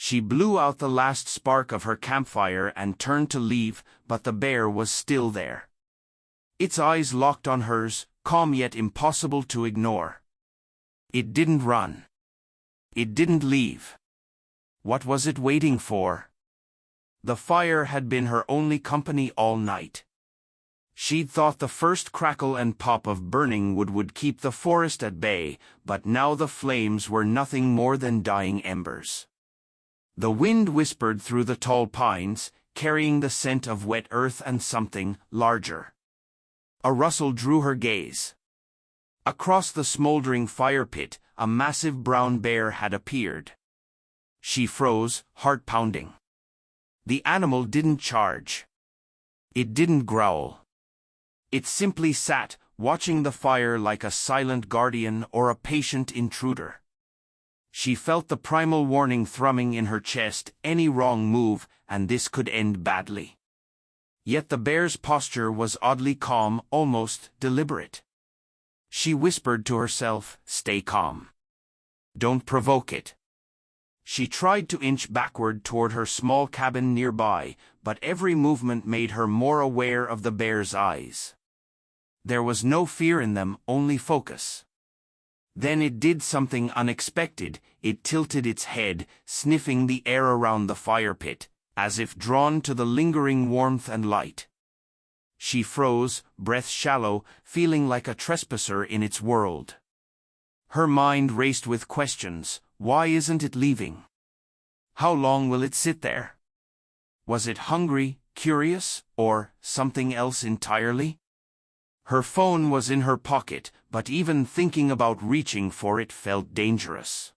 She blew out the last spark of her campfire and turned to leave, but the bear was still there. Its eyes locked on hers, calm yet impossible to ignore. It didn't run. It didn't leave. What was it waiting for? The fire had been her only company all night. She'd thought the first crackle and pop of burning wood would keep the forest at bay, but now the flames were nothing more than dying embers. The wind whispered through the tall pines, carrying the scent of wet earth and something larger. A rustle drew her gaze. Across the smoldering fire pit, a massive brown bear had appeared. She froze, heart pounding. The animal didn't charge. It didn't growl. It simply sat, watching the fire like a silent guardian or a patient intruder. She felt the primal warning thrumming in her chest, any wrong move, and this could end badly. Yet the bear's posture was oddly calm, almost deliberate. She whispered to herself, "Stay calm. Don't provoke it." She tried to inch backward toward her small cabin nearby, but every movement made her more aware of the bear's eyes. There was no fear in them, only focus. Then it did something unexpected. It tilted its head, sniffing the air around the fire pit, as if drawn to the lingering warmth and light. She froze, breath shallow, feeling like a trespasser in its world. Her mind raced with questions. Why isn't it leaving? How long will it sit there? Was it hungry, curious, or something else entirely? Her phone was in her pocket, but even thinking about reaching for it felt dangerous.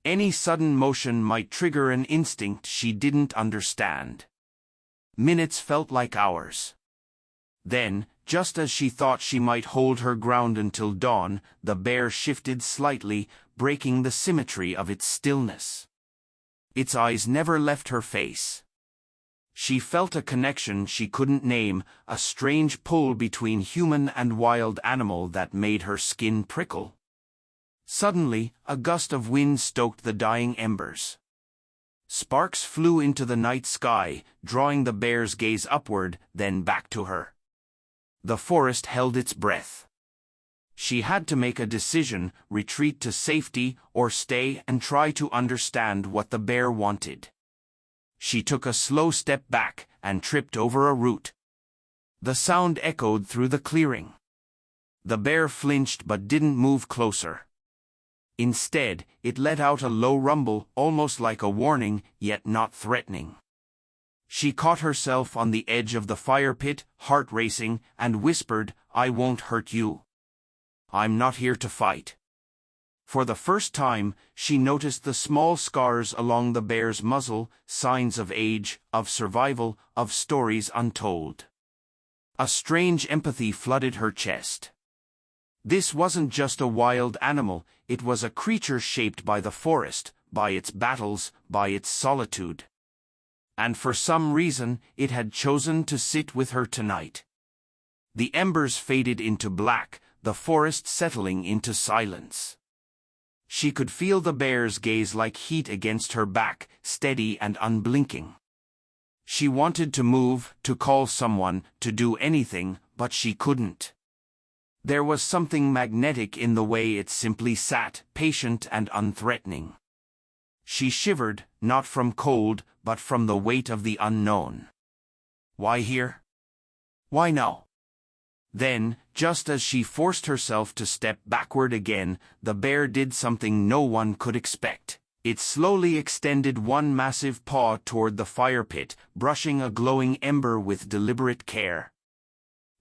Any sudden motion might trigger an instinct she didn't understand. Minutes felt like hours. Then, just as she thought she might hold her ground until dawn, the bear shifted slightly, breaking the symmetry of its stillness. Its eyes never left her face. She felt a connection she couldn't name, a strange pull between human and wild animal that made her skin prickle. Suddenly, a gust of wind stoked the dying embers. Sparks flew into the night sky, drawing the bear's gaze upward, then back to her. The forest held its breath. She had to make a decision, retreat to safety, or stay and try to understand what the bear wanted. She took a slow step back and tripped over a root. The sound echoed through the clearing. The bear flinched but didn't move closer. Instead, it let out a low rumble, almost like a warning, yet not threatening. She caught herself on the edge of the fire pit, heart racing, and whispered, "I won't hurt you. I'm not here to fight." For the first time, she noticed the small scars along the bear's muzzle, signs of age, of survival, of stories untold. A strange empathy flooded her chest. This wasn't just a wild animal, it was a creature shaped by the forest, by its battles, by its solitude. And for some reason, it had chosen to sit with her tonight. The embers faded into black, the forest settling into silence. She could feel the bear's gaze like heat against her back, steady and unblinking. She wanted to move, to call someone, to do anything, but she couldn't. There was something magnetic in the way it simply sat, patient and unthreatening. She shivered, not from cold, but from the weight of the unknown. Why here? Why now? Then, just as she forced herself to step backward again, the bear did something no one could expect. It slowly extended one massive paw toward the fire pit, brushing a glowing ember with deliberate care.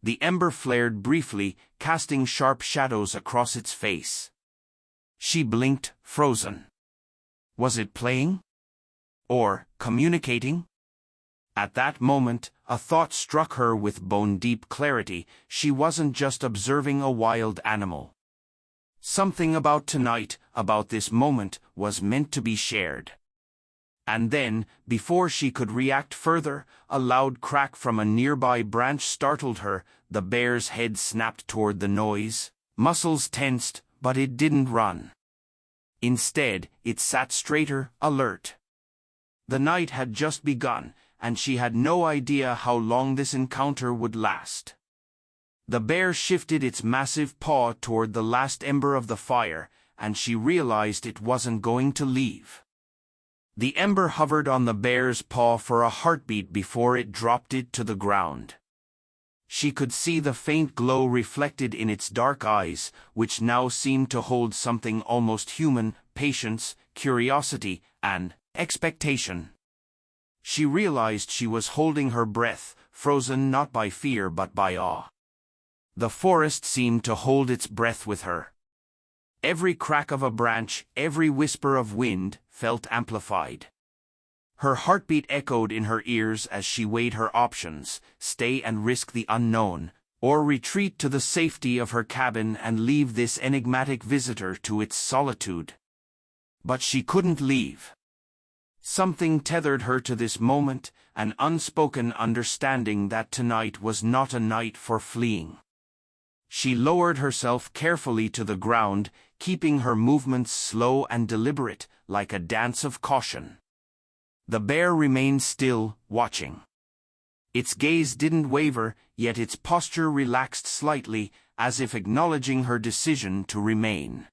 The ember flared briefly, casting sharp shadows across its face. She blinked, frozen. Was it playing? Or communicating? At that moment, a thought struck her with bone-deep clarity. She wasn't just observing a wild animal. Something about tonight, about this moment, was meant to be shared. And then, before she could react further, a loud crack from a nearby branch startled her. The bear's head snapped toward the noise. Muscles tensed, but it didn't run. Instead, it sat straighter, alert. The night had just begun, and she had no idea how long this encounter would last. The bear shifted its massive paw toward the last ember of the fire, and she realized it wasn't going to leave. The ember hovered on the bear's paw for a heartbeat before it dropped it to the ground. She could see the faint glow reflected in its dark eyes, which now seemed to hold something almost human: patience, curiosity, and expectation. She realized she was holding her breath, frozen not by fear but by awe. The forest seemed to hold its breath with her. Every crack of a branch, every whisper of wind, felt amplified. Her heartbeat echoed in her ears as she weighed her options: stay and risk the unknown, or retreat to the safety of her cabin and leave this enigmatic visitor to its solitude. But she couldn't leave. Something tethered her to this moment, an unspoken understanding that tonight was not a night for fleeing. She lowered herself carefully to the ground, keeping her movements slow and deliberate, like a dance of caution. The bear remained still, watching. Its gaze didn't waver, yet its posture relaxed slightly, as if acknowledging her decision to remain.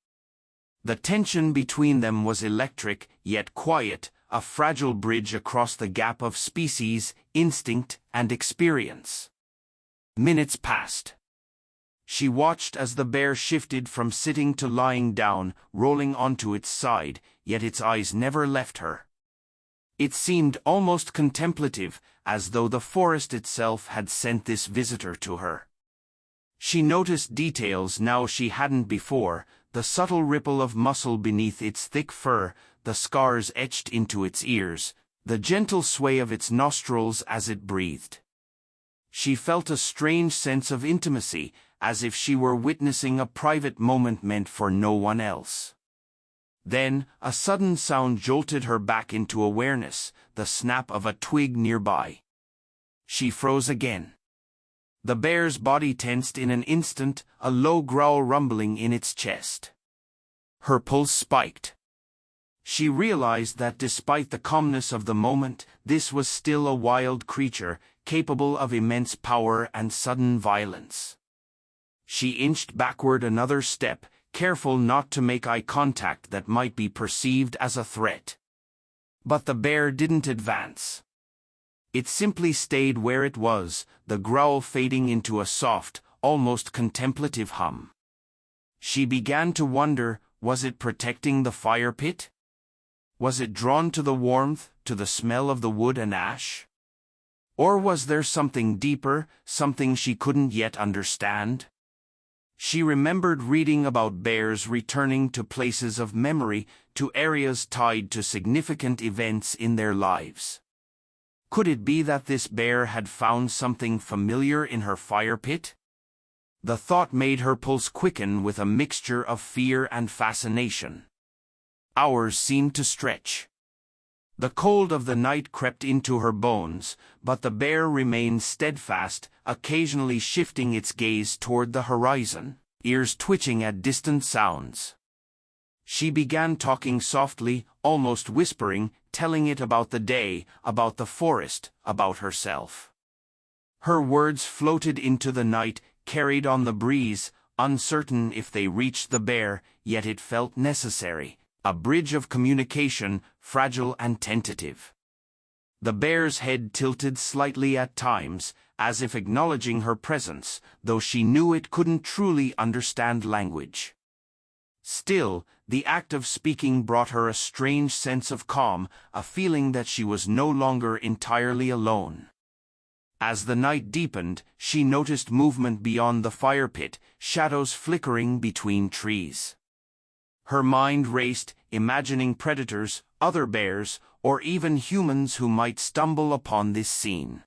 The tension between them was electric, yet quiet, a fragile bridge across the gap of species, instinct, and experience. Minutes passed. She watched as the bear shifted from sitting to lying down, rolling onto its side, yet its eyes never left her. It seemed almost contemplative, as though the forest itself had sent this visitor to her. She noticed details now she hadn't before: the subtle ripple of muscle beneath its thick fur, the scars etched into its ears, the gentle sway of its nostrils as it breathed. She felt a strange sense of intimacy, as if she were witnessing a private moment meant for no one else. Then, a sudden sound jolted her back into awareness: the snap of a twig nearby. She froze again. The bear's body tensed in an instant, a low growl rumbling in its chest. Her pulse spiked. She realized that despite the calmness of the moment, this was still a wild creature, capable of immense power and sudden violence. She inched backward another step, careful not to make eye contact that might be perceived as a threat. But the bear didn't advance. It simply stayed where it was, the growl fading into a soft, almost contemplative hum. She began to wonder, was it protecting the fire pit? Was it drawn to the warmth, to the smell of the wood and ash? Or was there something deeper, something she couldn't yet understand? She remembered reading about bears returning to places of memory, to areas tied to significant events in their lives. Could it be that this bear had found something familiar in her fire pit? The thought made her pulse quicken with a mixture of fear and fascination. Hours seemed to stretch. The cold of the night crept into her bones, but the bear remained steadfast, occasionally shifting its gaze toward the horizon, ears twitching at distant sounds. She began talking softly, almost whispering, telling it about the day, about the forest, about herself. Her words floated into the night, carried on the breeze, uncertain if they reached the bear, yet it felt necessary. A bridge of communication, fragile and tentative. The bear's head tilted slightly at times, as if acknowledging her presence, though she knew it couldn't truly understand language. Still, the act of speaking brought her a strange sense of calm, a feeling that she was no longer entirely alone. As the night deepened, she noticed movement beyond the fire pit, shadows flickering between trees. Her mind raced, imagining predators, other bears, or even humans who might stumble upon this scene.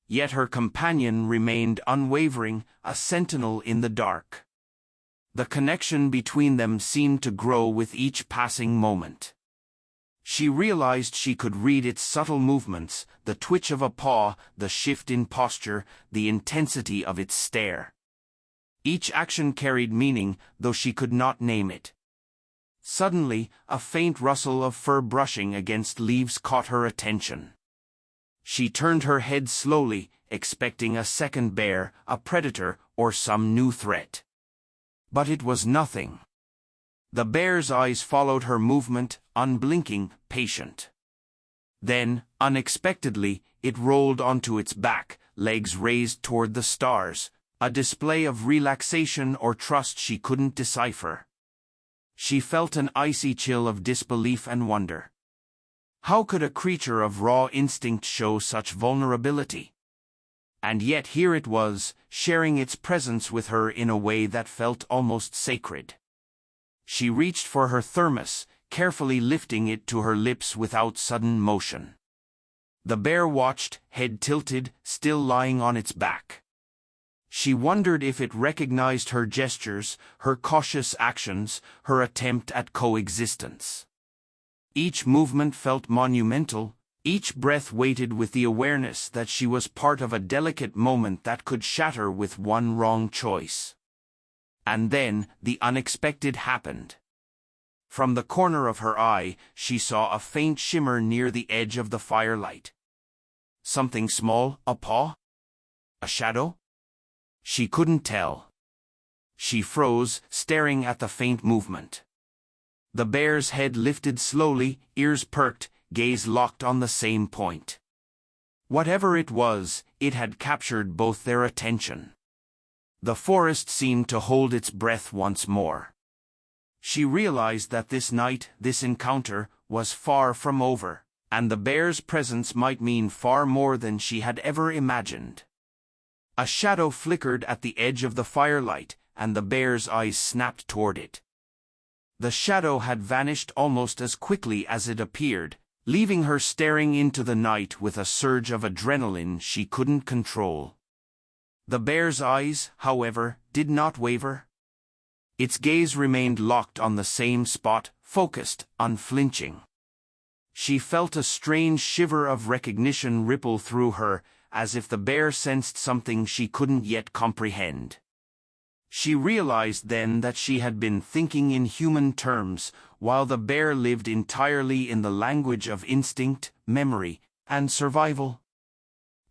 Yet her companion remained unwavering, a sentinel in the dark. The connection between them seemed to grow with each passing moment. She realized she could read its subtle movements, the twitch of a paw, the shift in posture, the intensity of its stare. Each action carried meaning, though she could not name it. Suddenly, a faint rustle of fur brushing against leaves caught her attention. She turned her head slowly, expecting a second bear, a predator, or some new threat. But it was nothing. The bear's eyes followed her movement, unblinking, patient. Then, unexpectedly, it rolled onto its back, legs raised toward the stars, a display of relaxation or trust she couldn't decipher. She felt an icy chill of disbelief and wonder. How could a creature of raw instinct show such vulnerability? And yet here it was, sharing its presence with her in a way that felt almost sacred. She reached for her thermos, carefully lifting it to her lips without sudden motion. The bear watched, head tilted, still lying on its back. She wondered if it recognized her gestures, her cautious actions, her attempt at coexistence. Each movement felt monumental, each breath weighted with the awareness that she was part of a delicate moment that could shatter with one wrong choice. And then, the unexpected happened. From the corner of her eye, she saw a faint shimmer near the edge of the firelight. Something small, a paw? A shadow? She couldn't tell. She froze, staring at the faint movement. The bear's head lifted slowly, ears perked, gaze locked on the same point. Whatever it was, it had captured both their attention. The forest seemed to hold its breath once more. She realized that this night, this encounter, was far from over, and the bear's presence might mean far more than she had ever imagined. A shadow flickered at the edge of the firelight, and the bear's eyes snapped toward it. The shadow had vanished almost as quickly as it appeared, leaving her staring into the night with a surge of adrenaline she couldn't control. The bear's eyes, however, did not waver. Its gaze remained locked on the same spot, focused, unflinching. She felt a strange shiver of recognition ripple through her, as if the bear sensed something she couldn't yet comprehend. She realized then that she had been thinking in human terms, while the bear lived entirely in the language of instinct, memory, and survival.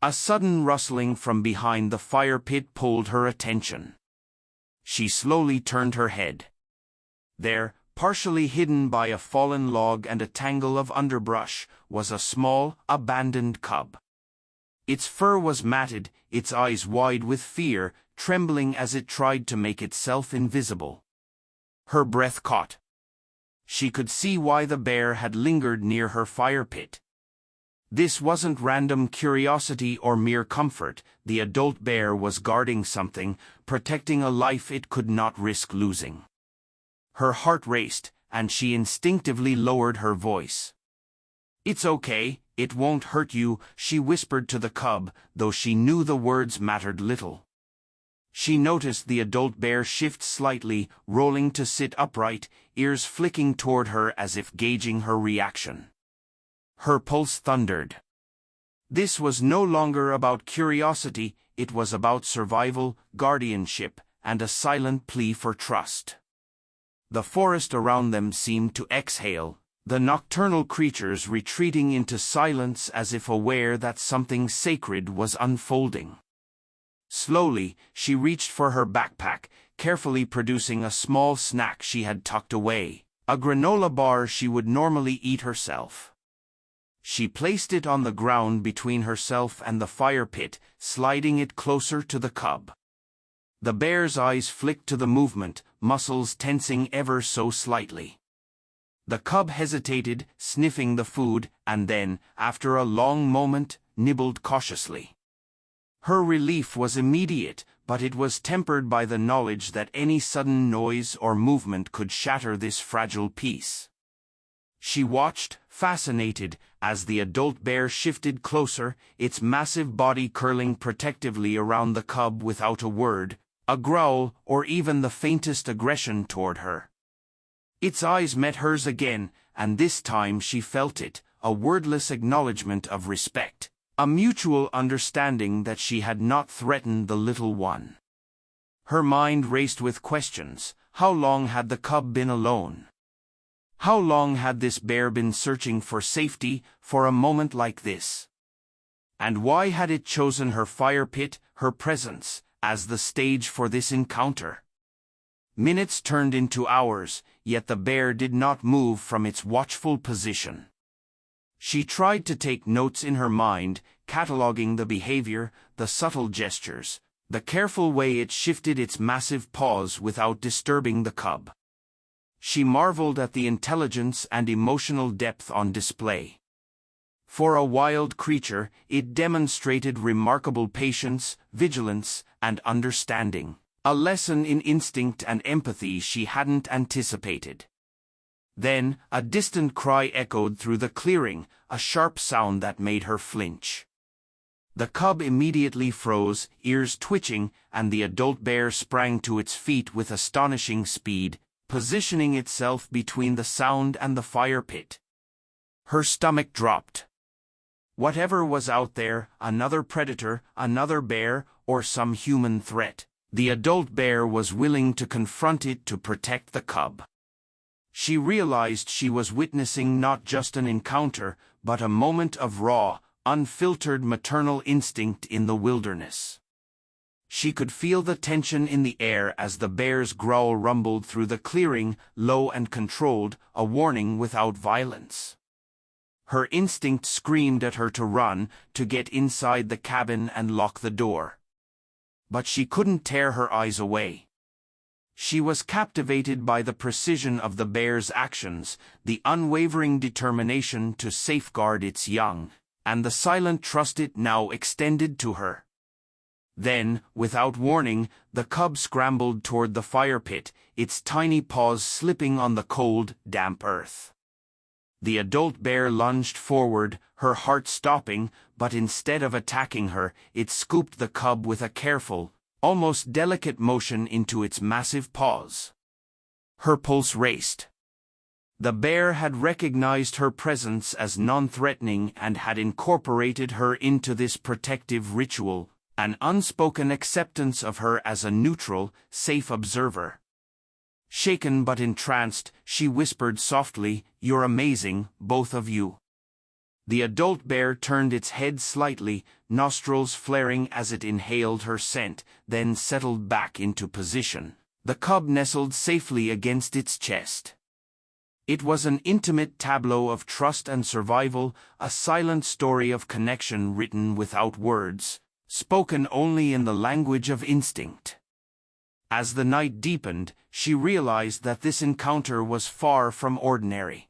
A sudden rustling from behind the fire pit pulled her attention. She slowly turned her head. There, partially hidden by a fallen log and a tangle of underbrush, was a small, abandoned cub. Its fur was matted, its eyes wide with fear, trembling as it tried to make itself invisible. Her breath caught. She could see why the bear had lingered near her fire pit. This wasn't random curiosity or mere comfort. The adult bear was guarding something, protecting a life it could not risk losing. Her heart raced, and she instinctively lowered her voice. "It's okay, it won't hurt you," she whispered to the cub, though she knew the words mattered little. She noticed the adult bear shift slightly, rolling to sit upright, ears flicking toward her as if gauging her reaction. Her pulse thundered. This was no longer about curiosity, it was about survival, guardianship, and a silent plea for trust. The forest around them seemed to exhale, the nocturnal creatures retreating into silence as if aware that something sacred was unfolding. Slowly, she reached for her backpack, carefully producing a small snack she had tucked away, a granola bar she would normally eat herself. She placed it on the ground between herself and the fire pit, sliding it closer to the cub. The bear's eyes flicked to the movement, muscles tensing ever so slightly. The cub hesitated, sniffing the food, and then, after a long moment, nibbled cautiously. Her relief was immediate, but it was tempered by the knowledge that any sudden noise or movement could shatter this fragile peace. She watched, fascinated, as the adult bear shifted closer, its massive body curling protectively around the cub without a word, a growl, or even the faintest aggression toward her. Its eyes met hers again, and this time she felt it, a wordless acknowledgement of respect, a mutual understanding that she had not threatened the little one. Her mind raced with questions. How long had the cub been alone? How long had this bear been searching for safety for a moment like this? And why had it chosen her fire pit, her presence, as the stage for this encounter? Minutes turned into hours, yet the bear did not move from its watchful position. She tried to take notes in her mind, cataloging the behavior, the subtle gestures, the careful way it shifted its massive paws without disturbing the cub. She marveled at the intelligence and emotional depth on display. For a wild creature, it demonstrated remarkable patience, vigilance, and understanding, a lesson in instinct and empathy she hadn't anticipated. Then, a distant cry echoed through the clearing, a sharp sound that made her flinch. The cub immediately froze, ears twitching, and the adult bear sprang to its feet with astonishing speed, positioning itself between the sound and the fire pit. Her stomach dropped. Whatever was out there, another predator, another bear, or some human threat, the adult bear was willing to confront it to protect the cub. She realized she was witnessing not just an encounter, but a moment of raw, unfiltered maternal instinct in the wilderness. She could feel the tension in the air as the bear's growl rumbled through the clearing, low and controlled, a warning without violence. Her instinct screamed at her to run, to get inside the cabin and lock the door. But she couldn't tear her eyes away. She was captivated by the precision of the bear's actions, the unwavering determination to safeguard its young, and the silent trust it now extended to her. Then, without warning, the cub scrambled toward the fire pit, its tiny paws slipping on the cold, damp earth. The adult bear lunged forward, her heart stopping, but instead of attacking her, it scooped the cub with a careful, almost delicate motion into its massive paws. Her pulse raced. The bear had recognized her presence as non-threatening and had incorporated her into this protective ritual, an unspoken acceptance of her as a neutral, safe observer. Shaken but entranced, she whispered softly, "You're amazing, both of you." The adult bear turned its head slightly, nostrils flaring as it inhaled her scent, then settled back into position. The cub nestled safely against its chest. It was an intimate tableau of trust and survival, a silent story of connection written without words, spoken only in the language of instinct. As the night deepened, she realized that this encounter was far from ordinary.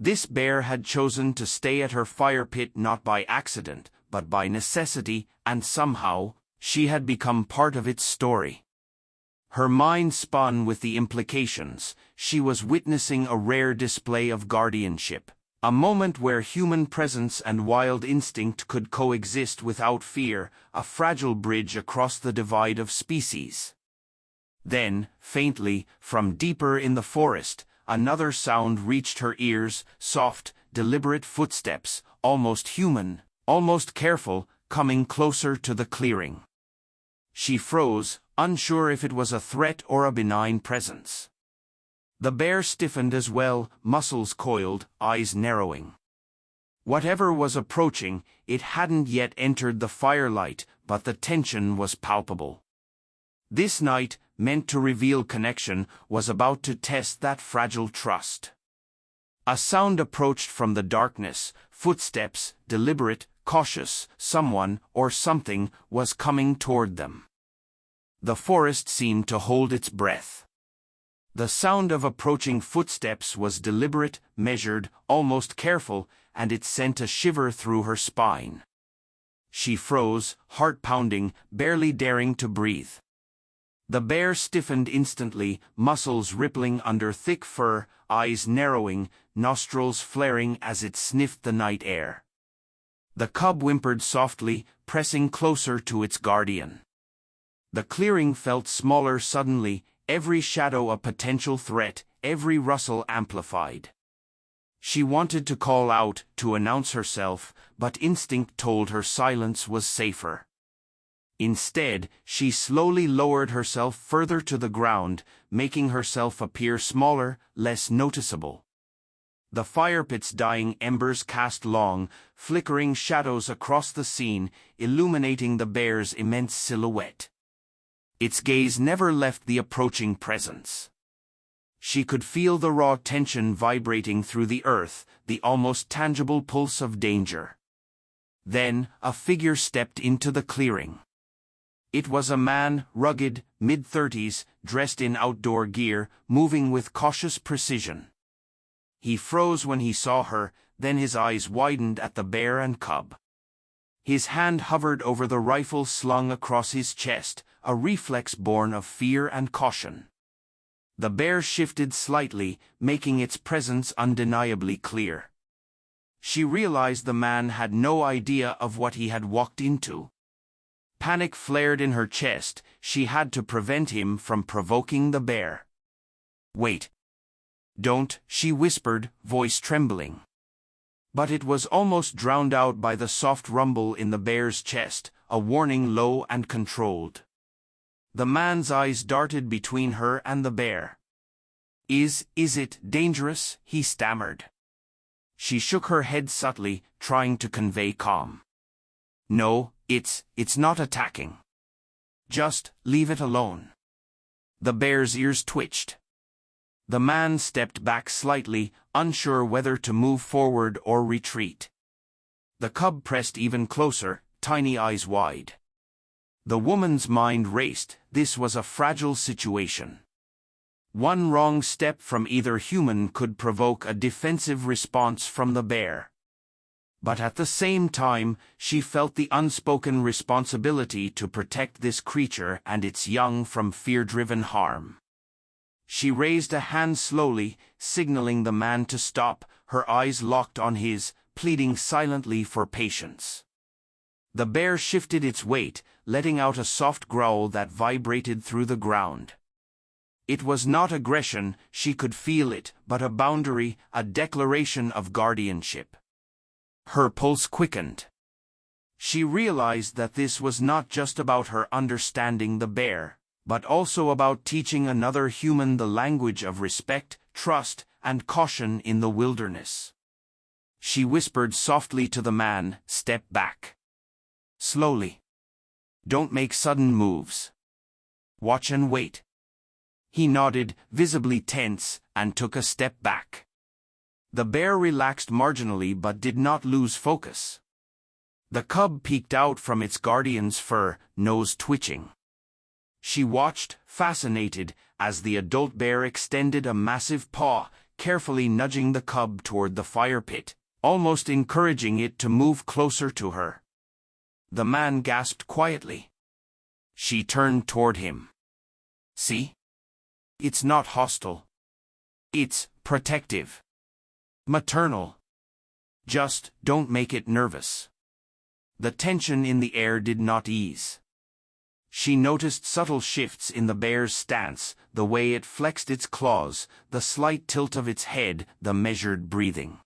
This bear had chosen to stay at her fire pit not by accident, but by necessity, and somehow, she had become part of its story. Her mind spun with the implications. She was witnessing a rare display of guardianship, a moment where human presence and wild instinct could coexist without fear, a fragile bridge across the divide of species. Then, faintly, from deeper in the forest, another sound reached her ears, soft, deliberate footsteps, almost human, almost careful, coming closer to the clearing. She froze, unsure if it was a threat or a benign presence. The bear stiffened as well, muscles coiled, eyes narrowing. Whatever was approaching, it hadn't yet entered the firelight, but the tension was palpable. This night, meant to reveal connection, was about to test that fragile trust. A sound approached from the darkness, footsteps, deliberate, cautious, someone, or something, was coming toward them. The forest seemed to hold its breath. The sound of approaching footsteps was deliberate, measured, almost careful, and it sent a shiver through her spine. She froze, heart pounding, barely daring to breathe. The bear stiffened instantly, muscles rippling under thick fur, eyes narrowing, nostrils flaring as it sniffed the night air. The cub whimpered softly, pressing closer to its guardian. The clearing felt smaller suddenly, every shadow a potential threat, every rustle amplified. She wanted to call out, to announce herself, but instinct told her silence was safer. Instead, she slowly lowered herself further to the ground, making herself appear smaller, less noticeable. The firepit's dying embers cast long, flickering shadows across the scene, illuminating the bear's immense silhouette. Its gaze never left the approaching presence. She could feel the raw tension vibrating through the earth, the almost tangible pulse of danger. Then, a figure stepped into the clearing. It was a man, rugged, mid-30s, dressed in outdoor gear, moving with cautious precision. He froze when he saw her, then his eyes widened at the bear and cub. His hand hovered over the rifle slung across his chest, a reflex born of fear and caution. The bear shifted slightly, making its presence undeniably clear. She realized the man had no idea of what he had walked into. Panic flared in her chest. She had to prevent him from provoking the bear. "Wait. Don't," she whispered, voice trembling. But it was almost drowned out by the soft rumble in the bear's chest, a warning low and controlled. The man's eyes darted between her and the bear. Is it dangerous?" he stammered. She shook her head subtly, trying to convey calm. "No, it's not attacking. Just leave it alone." The bear's ears twitched. The man stepped back slightly, unsure whether to move forward or retreat. The cub pressed even closer, tiny eyes wide. The woman's mind raced. This was a fragile situation. One wrong step from either human could provoke a defensive response from the bear. But at the same time, she felt the unspoken responsibility to protect this creature and its young from fear-driven harm. She raised a hand slowly, signaling the man to stop, her eyes locked on his, pleading silently for patience. The bear shifted its weight, letting out a soft growl that vibrated through the ground. It was not aggression, she could feel it, but a boundary, a declaration of guardianship. Her pulse quickened. She realized that this was not just about her understanding the bear, but also about teaching another human the language of respect, trust, and caution in the wilderness. She whispered softly to the man, "Step back. Slowly. Don't make sudden moves. Watch and wait." He nodded, visibly tense, and took a step back. The bear relaxed marginally but did not lose focus. The cub peeked out from its guardian's fur, nose twitching. She watched, fascinated, as the adult bear extended a massive paw, carefully nudging the cub toward the fire pit, almost encouraging it to move closer to her. The man gasped quietly. She turned toward him. "See? It's not hostile. It's protective. Maternal. Just don't make it nervous." The tension in the air did not ease. She noticed subtle shifts in the bear's stance, the way it flexed its claws, the slight tilt of its head, the measured breathing.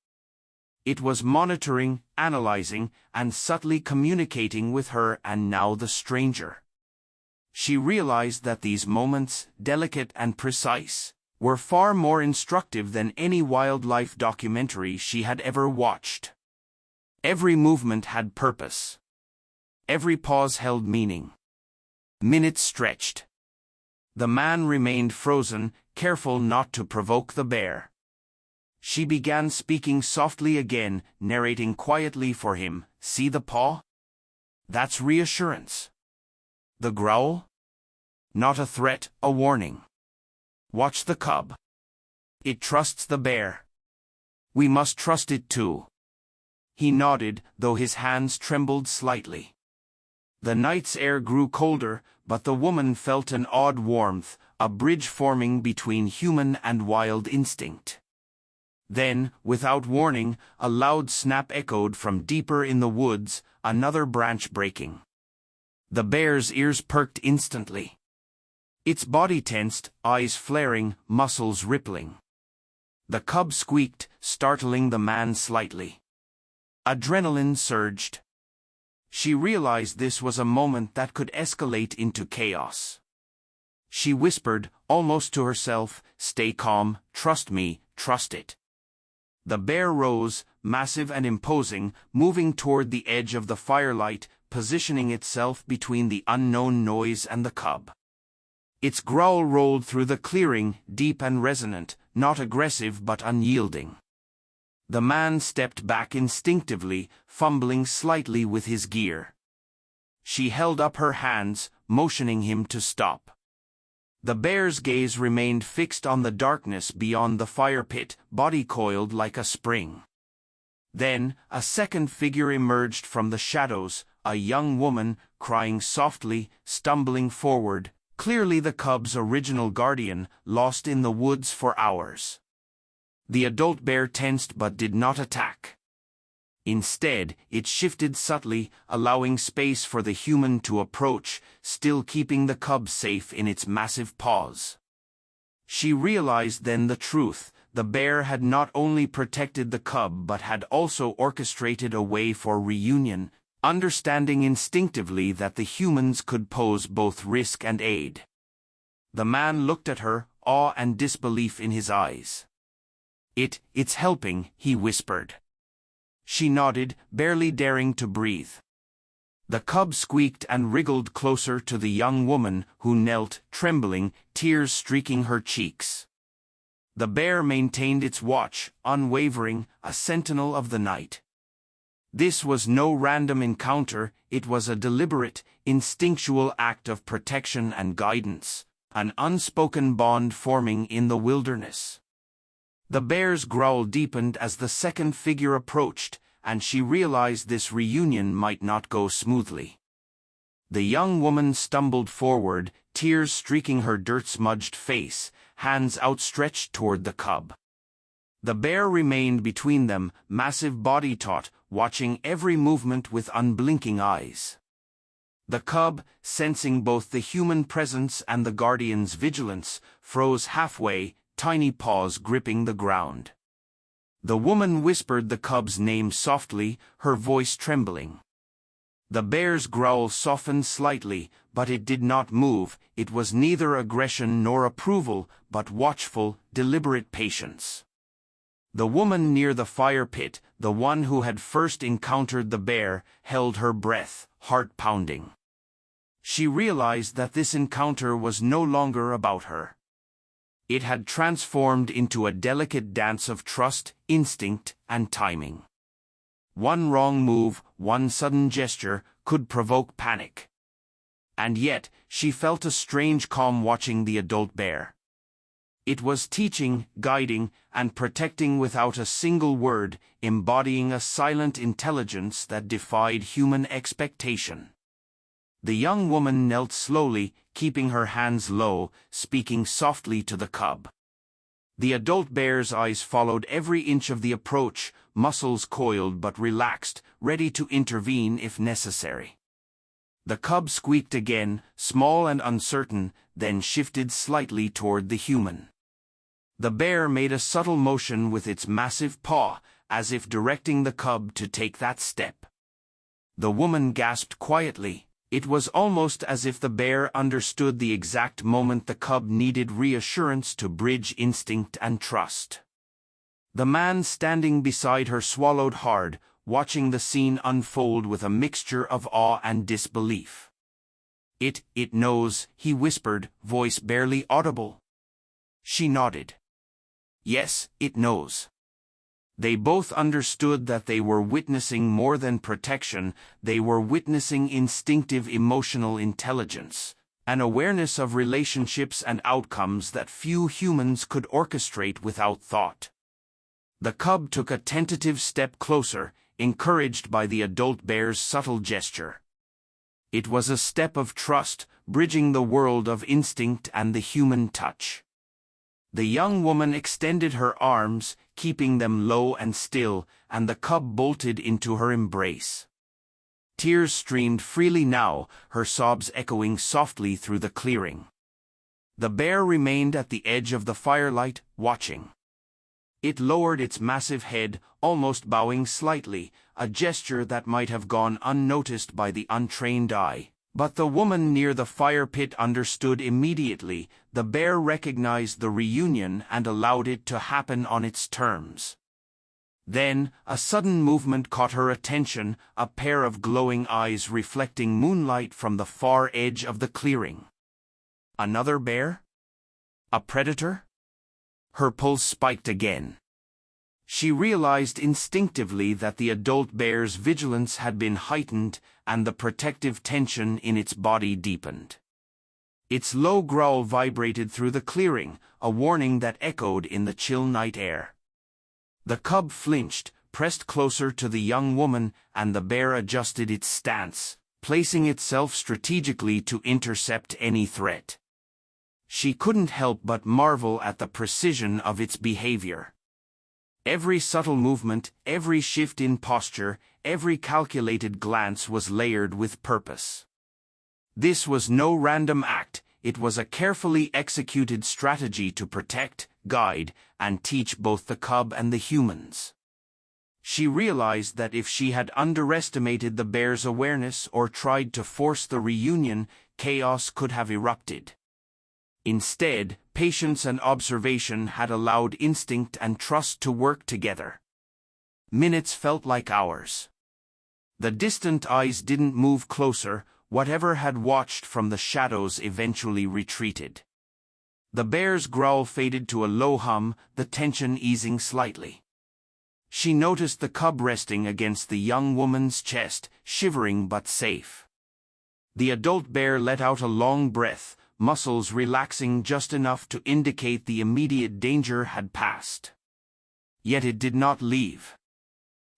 It was monitoring, analyzing, and subtly communicating with her and now the stranger. She realized that these moments, delicate and precise, were far more instructive than any wildlife documentary she had ever watched. Every movement had purpose. Every pause held meaning. Minutes stretched. The man remained frozen, careful not to provoke the bear. She began speaking softly again, narrating quietly for him. "See the paw? That's reassurance. The growl? Not a threat, a warning. Watch the cub. It trusts the bear. We must trust it too." He nodded, though his hands trembled slightly. The night's air grew colder, but the woman felt an odd warmth, a bridge forming between human and wild instinct. Then, without warning, a loud snap echoed from deeper in the woods, another branch breaking. The bear's ears perked instantly. Its body tensed, eyes flaring, muscles rippling. The cub squeaked, startling the man slightly. Adrenaline surged. She realized this was a moment that could escalate into chaos. She whispered, almost to herself, "Stay calm, trust me, trust it." The bear rose, massive and imposing, moving toward the edge of the firelight, positioning itself between the unknown noise and the cub. Its growl rolled through the clearing, deep and resonant, not aggressive but unyielding. The man stepped back instinctively, fumbling slightly with his gear. She held up her hands, motioning him to stop. The bear's gaze remained fixed on the darkness beyond the fire pit, body coiled like a spring. Then, a second figure emerged from the shadows, a young woman, crying softly, stumbling forward, clearly the cub's original guardian, lost in the woods for hours. The adult bear tensed but did not attack. Instead, it shifted subtly, allowing space for the human to approach, still keeping the cub safe in its massive paws. She realized then the truth: the bear had not only protected the cub but had also orchestrated a way for reunion, understanding instinctively that the humans could pose both risk and aid. The man looked at her, awe and disbelief in his eyes. It's helping," he whispered. She nodded, barely daring to breathe. The cub squeaked and wriggled closer to the young woman, who knelt, trembling, tears streaking her cheeks. The bear maintained its watch, unwavering, a sentinel of the night. This was no random encounter, it was a deliberate, instinctual act of protection and guidance, an unspoken bond forming in the wilderness. The bear's growl deepened as the second figure approached, and she realized this reunion might not go smoothly. The young woman stumbled forward, tears streaking her dirt-smudged face, hands outstretched toward the cub. The bear remained between them, massive body taut, watching every movement with unblinking eyes. The cub, sensing both the human presence and the guardian's vigilance, froze halfway, tiny paws gripping the ground. The woman whispered the cub's name softly, her voice trembling. The bear's growl softened slightly, but it did not move. It was neither aggression nor approval, but watchful, deliberate patience. The woman near the fire pit, the one who had first encountered the bear, held her breath, heart pounding. She realized that this encounter was no longer about her. It had transformed into a delicate dance of trust, instinct, and timing. One wrong move, one sudden gesture, could provoke panic. And yet, she felt a strange calm watching the adult bear. It was teaching, guiding, and protecting without a single word, embodying a silent intelligence that defied human expectation. The young woman knelt slowly, keeping her hands low, speaking softly to the cub. The adult bear's eyes followed every inch of the approach, muscles coiled but relaxed, ready to intervene if necessary. The cub squeaked again, small and uncertain, then shifted slightly toward the human. The bear made a subtle motion with its massive paw, as if directing the cub to take that step. The woman gasped quietly. It was almost as if the bear understood the exact moment the cub needed reassurance to bridge instinct and trust. The man standing beside her swallowed hard, watching the scene unfold with a mixture of awe and disbelief. It knows," he whispered, voice barely audible. She nodded. Yes, it knows. They both understood that they were witnessing more than protection, they were witnessing instinctive emotional intelligence, an awareness of relationships and outcomes that few humans could orchestrate without thought. The cub took a tentative step closer, encouraged by the adult bear's subtle gesture. It was a step of trust, bridging the world of instinct and the human touch. The young woman extended her arms, keeping them low and still, and the cub bolted into her embrace. Tears streamed freely now, her sobs echoing softly through the clearing. The bear remained at the edge of the firelight, watching. It lowered its massive head, almost bowing slightly, a gesture that might have gone unnoticed by the untrained eye. But the woman near the fire pit understood immediately. The bear recognized the reunion and allowed it to happen on its terms. Then, a sudden movement caught her attention, a pair of glowing eyes reflecting moonlight from the far edge of the clearing. Another bear? A predator? Her pulse spiked again. She realized instinctively that the adult bear's vigilance had been heightened and the protective tension in its body deepened. Its low growl vibrated through the clearing, a warning that echoed in the chill night air. The cub flinched, pressed closer to the young woman, and the bear adjusted its stance, placing itself strategically to intercept any threat. She couldn't help but marvel at the precision of its behavior. Every subtle movement, every shift in posture, every calculated glance was layered with purpose. This was no random act, it was a carefully executed strategy to protect, guide, and teach both the cub and the humans. She realized that if she had underestimated the bear's awareness or tried to force the reunion, chaos could have erupted. Instead, patience and observation had allowed instinct and trust to work together. Minutes felt like hours. The distant eyes didn't move closer, whatever had watched from the shadows eventually retreated. The bear's growl faded to a low hum, the tension easing slightly. She noticed the cub resting against the young woman's chest, shivering but safe. The adult bear let out a long breath, muscles relaxing just enough to indicate the immediate danger had passed. Yet it did not leave.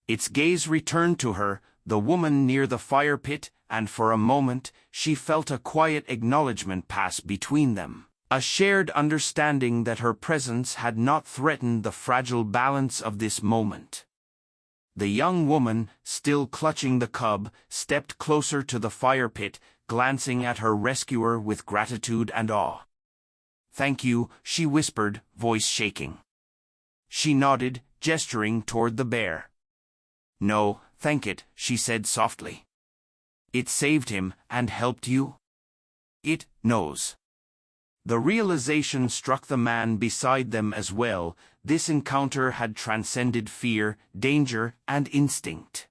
Its gaze returned to her, the woman near the fire pit, and for a moment she felt a quiet acknowledgement pass between them, a shared understanding that her presence had not threatened the fragile balance of this moment. The young woman, still clutching the cub, stepped closer to the fire pit, glancing at her rescuer with gratitude and awe. "Thank you," she whispered, voice shaking. She nodded, gesturing toward the bear. "No, thank it," she said softly. "It saved him and helped you?" "It knows." The realization struck the man beside them as well. This encounter had transcended fear, danger, and instinct.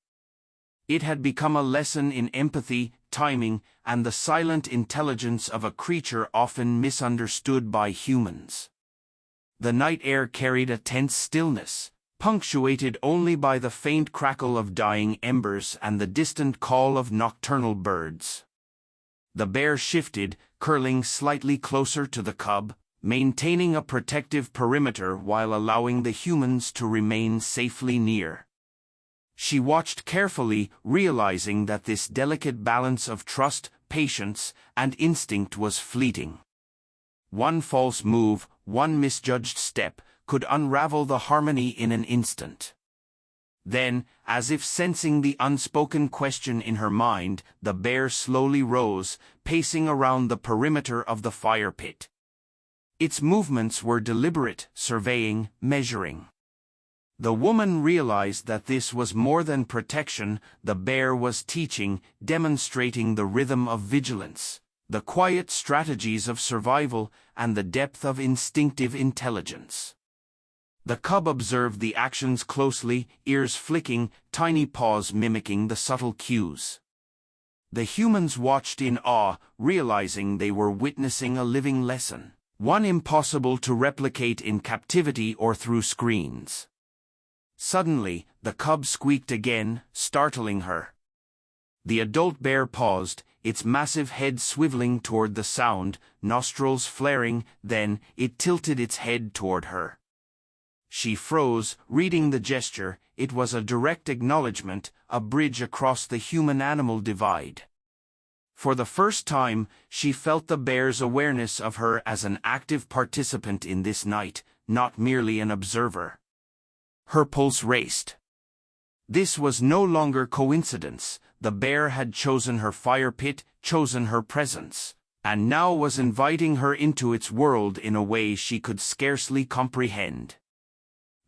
It had become a lesson in empathy, timing, and the silent intelligence of a creature often misunderstood by humans. The night air carried a tense stillness, punctuated only by the faint crackle of dying embers and the distant call of nocturnal birds. The bear shifted, curling slightly closer to the cub, maintaining a protective perimeter while allowing the humans to remain safely near. She watched carefully, realizing that this delicate balance of trust, patience, and instinct was fleeting. One false move, one misjudged step, could unravel the harmony in an instant. Then, as if sensing the unspoken question in her mind, the bear slowly rose, pacing around the perimeter of the fire pit. Its movements were deliberate, surveying, measuring. The woman realized that this was more than protection, the bear was teaching, demonstrating the rhythm of vigilance, the quiet strategies of survival, and the depth of instinctive intelligence. The cub observed the actions closely, ears flicking, tiny paws mimicking the subtle cues. The humans watched in awe, realizing they were witnessing a living lesson, one impossible to replicate in captivity or through screens. Suddenly, the cub squeaked again, startling her. The adult bear paused, its massive head swiveling toward the sound, nostrils flaring, then it tilted its head toward her. She froze, reading the gesture. It was a direct acknowledgement, a bridge across the human-animal divide. For the first time, she felt the bear's awareness of her as an active participant in this night, not merely an observer. Her pulse raced. This was no longer coincidence. The bear had chosen her fire pit, chosen her presence, and now was inviting her into its world in a way she could scarcely comprehend.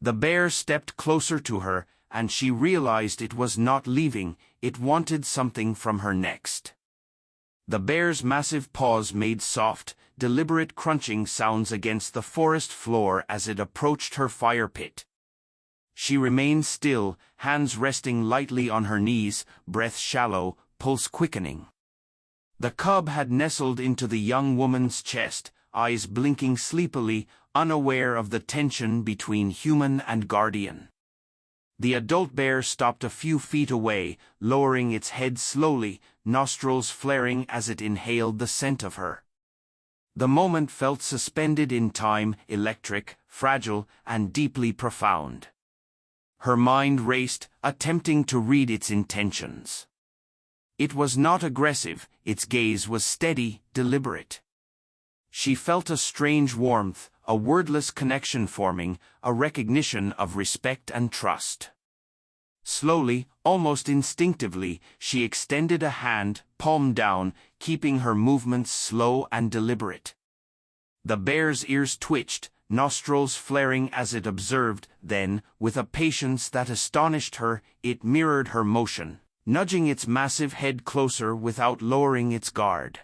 The bear stepped closer to her, and she realized it was not leaving, it wanted something from her next. The bear's massive paws made soft, deliberate crunching sounds against the forest floor as it approached her fire pit. She remained still, hands resting lightly on her knees, breath shallow, pulse quickening. The cub had nestled into the young woman's chest, eyes blinking sleepily, unaware of the tension between human and guardian. The adult bear stopped a few feet away, lowering its head slowly, nostrils flaring as it inhaled the scent of her. The moment felt suspended in time, electric, fragile, and deeply profound. Her mind raced, attempting to read its intentions. It was not aggressive, its gaze was steady, deliberate. She felt a strange warmth, a wordless connection forming, a recognition of respect and trust. Slowly, almost instinctively, she extended a hand, palm down, keeping her movements slow and deliberate. The bear's ears twitched, nostrils flaring as it observed, then, with a patience that astonished her, it mirrored her motion, nudging its massive head closer without lowering its guard.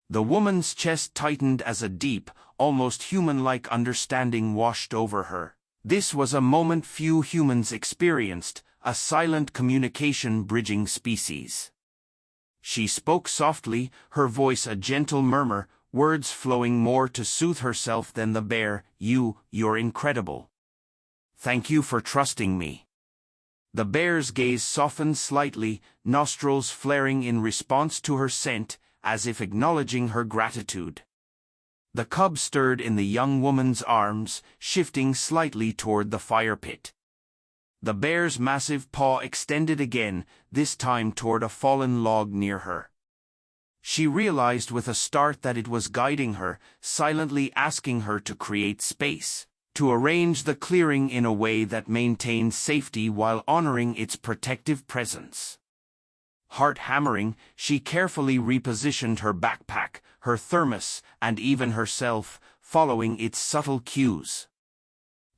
The woman's chest tightened as a deep, almost human-like understanding washed over her. This was a moment few humans experienced, a silent communication bridging species. She spoke softly, her voice a gentle murmur, words flowing more to soothe herself than the bear. You're incredible. Thank you for trusting me. The bear's gaze softened slightly, nostrils flaring in response to her scent, as if acknowledging her gratitude. The cub stirred in the young woman's arms, shifting slightly toward the fire pit. The bear's massive paw extended again, this time toward a fallen log near her. She realized with a start that it was guiding her, silently asking her to create space, to arrange the clearing in a way that maintained safety while honoring its protective presence. Heart hammering, she carefully repositioned her backpack, her thermos, and even herself, following its subtle cues.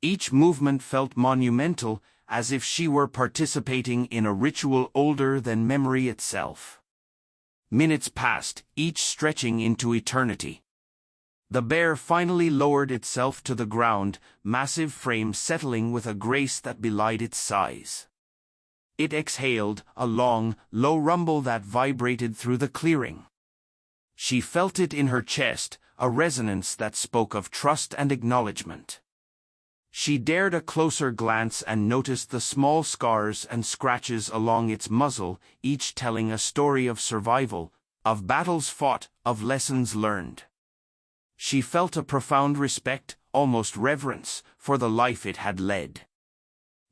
Each movement felt monumental, as if she were participating in a ritual older than memory itself. Minutes passed, each stretching into eternity. The bear finally lowered itself to the ground, massive frame settling with a grace that belied its size. It exhaled, a long, low rumble that vibrated through the clearing. She felt it in her chest, a resonance that spoke of trust and acknowledgement. She dared a closer glance and noticed the small scars and scratches along its muzzle, each telling a story of survival, of battles fought, of lessons learned. She felt a profound respect, almost reverence, for the life it had led.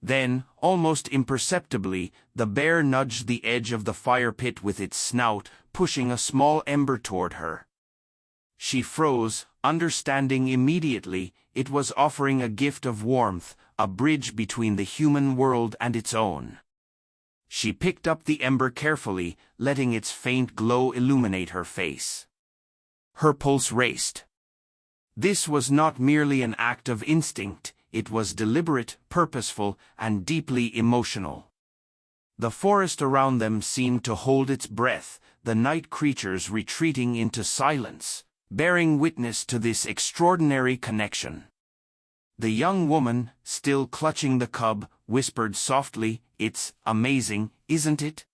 Then, almost imperceptibly, the bear nudged the edge of the fire pit with its snout, pushing a small ember toward her. She froze, understanding immediately, it was offering a gift of warmth, a bridge between the human world and its own. She picked up the ember carefully, letting its faint glow illuminate her face. Her pulse raced. This was not merely an act of instinct, it was deliberate, purposeful, and deeply emotional. The forest around them seemed to hold its breath, the night creatures retreating into silence, bearing witness to this extraordinary connection. The young woman, still clutching the cub, whispered softly, "It's amazing, isn't it?"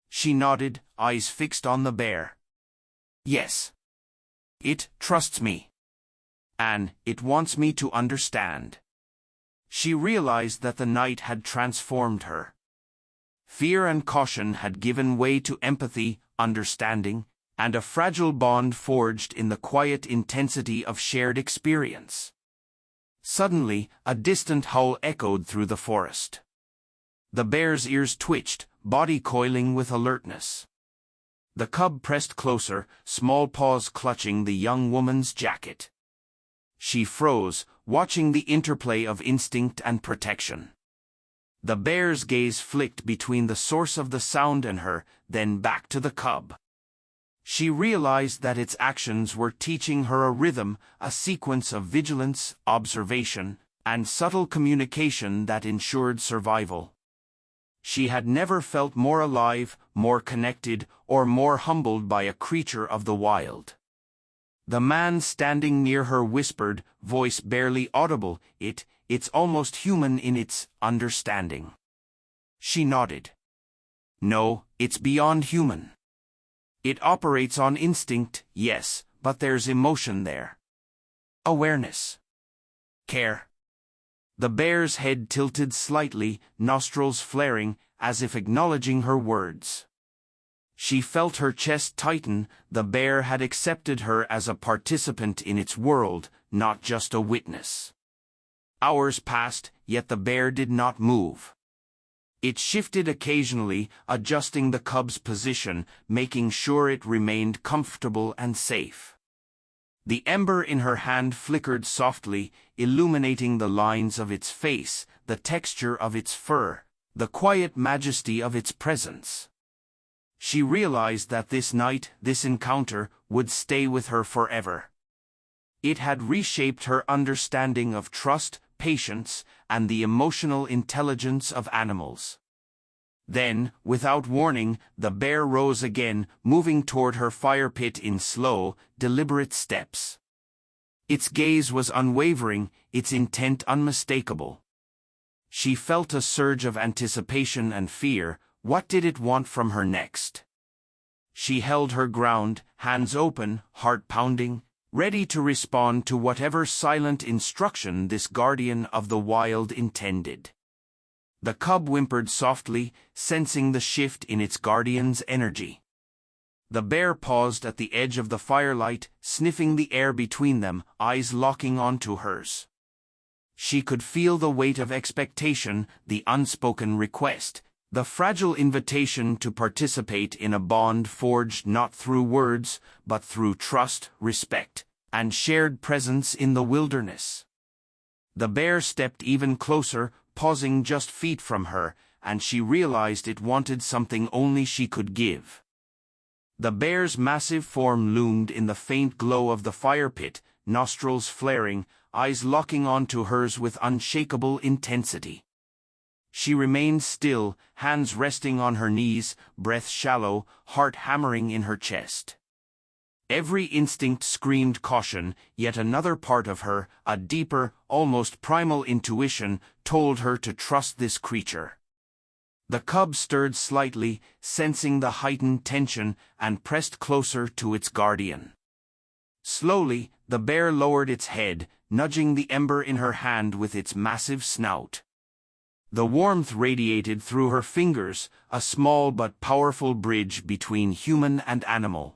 She nodded, eyes fixed on the bear. "Yes. It trusts me. And it wants me to understand." She realized that the night had transformed her. Fear and caution had given way to empathy, understanding, and a fragile bond forged in the quiet intensity of shared experience. Suddenly, a distant howl echoed through the forest. The bear's ears twitched, body coiling with alertness. The cub pressed closer, small paws clutching the young woman's jacket. She froze, watching the interplay of instinct and protection. The bear's gaze flicked between the source of the sound and her, then back to the cub. She realized that its actions were teaching her a rhythm, a sequence of vigilance, observation, and subtle communication that ensured survival. She had never felt more alive, more connected, or more humbled by a creature of the wild. The man standing near her whispered, voice barely audible, it's almost human in its understanding. She nodded. No, it's beyond human. It operates on instinct, yes, but there's emotion there. Awareness. Care. The bear's head tilted slightly, nostrils flaring, as if acknowledging her words. She felt her chest tighten. The bear had accepted her as a participant in its world, not just a witness. Hours passed, yet the bear did not move. It shifted occasionally, adjusting the cub's position, making sure it remained comfortable and safe. The ember in her hand flickered softly, illuminating the lines of its face, the texture of its fur, the quiet majesty of its presence. She realized that this night, this encounter, would stay with her forever. It had reshaped her understanding of trust, patience, and the emotional intelligence of animals. Then, without warning, the bear rose again, moving toward her fire pit in slow, deliberate steps. Its gaze was unwavering, its intent unmistakable. She felt a surge of anticipation and fear. What did it want from her next? She held her ground, hands open, heart pounding, ready to respond to whatever silent instruction this guardian of the wild intended. The cub whimpered softly, sensing the shift in its guardian's energy. The bear paused at the edge of the firelight, sniffing the air between them, eyes locking onto hers. She could feel the weight of expectation, the unspoken request, the fragile invitation to participate in a bond forged not through words, but through trust, respect, and shared presence in the wilderness. The bear stepped even closer, pausing just feet from her, and she realized it wanted something only she could give. The bear's massive form loomed in the faint glow of the fire pit, nostrils flaring, eyes locking onto hers with unshakable intensity. She remained still, hands resting on her knees, breath shallow, heart hammering in her chest. Every instinct screamed caution, yet another part of her, a deeper, almost primal intuition, told her to trust this creature. The cub stirred slightly, sensing the heightened tension, and pressed closer to its guardian. Slowly, the bear lowered its head, nudging the ember in her hand with its massive snout. The warmth radiated through her fingers, a small but powerful bridge between human and animal.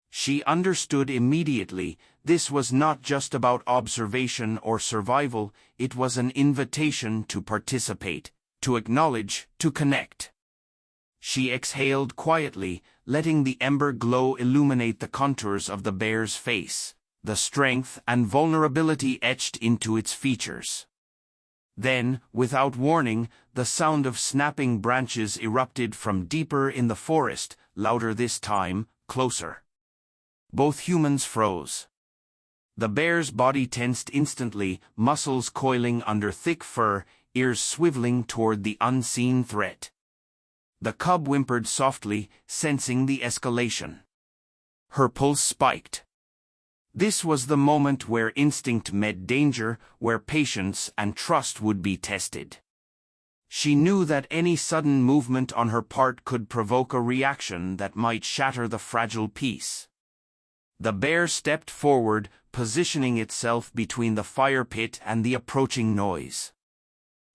She understood immediately. This was not just about observation or survival, it was an invitation to participate, to acknowledge, to connect. She exhaled quietly, letting the ember glow illuminate the contours of the bear's face, the strength and vulnerability etched into its features. Then, without warning, the sound of snapping branches erupted from deeper in the forest, louder this time, closer. Both humans froze. The bear's body tensed instantly, muscles coiling under thick fur, ears swiveling toward the unseen threat. The cub whimpered softly, sensing the escalation. Her pulse spiked. This was the moment where instinct met danger, where patience and trust would be tested. She knew that any sudden movement on her part could provoke a reaction that might shatter the fragile peace. The bear stepped forward, positioning itself between the fire pit and the approaching noise.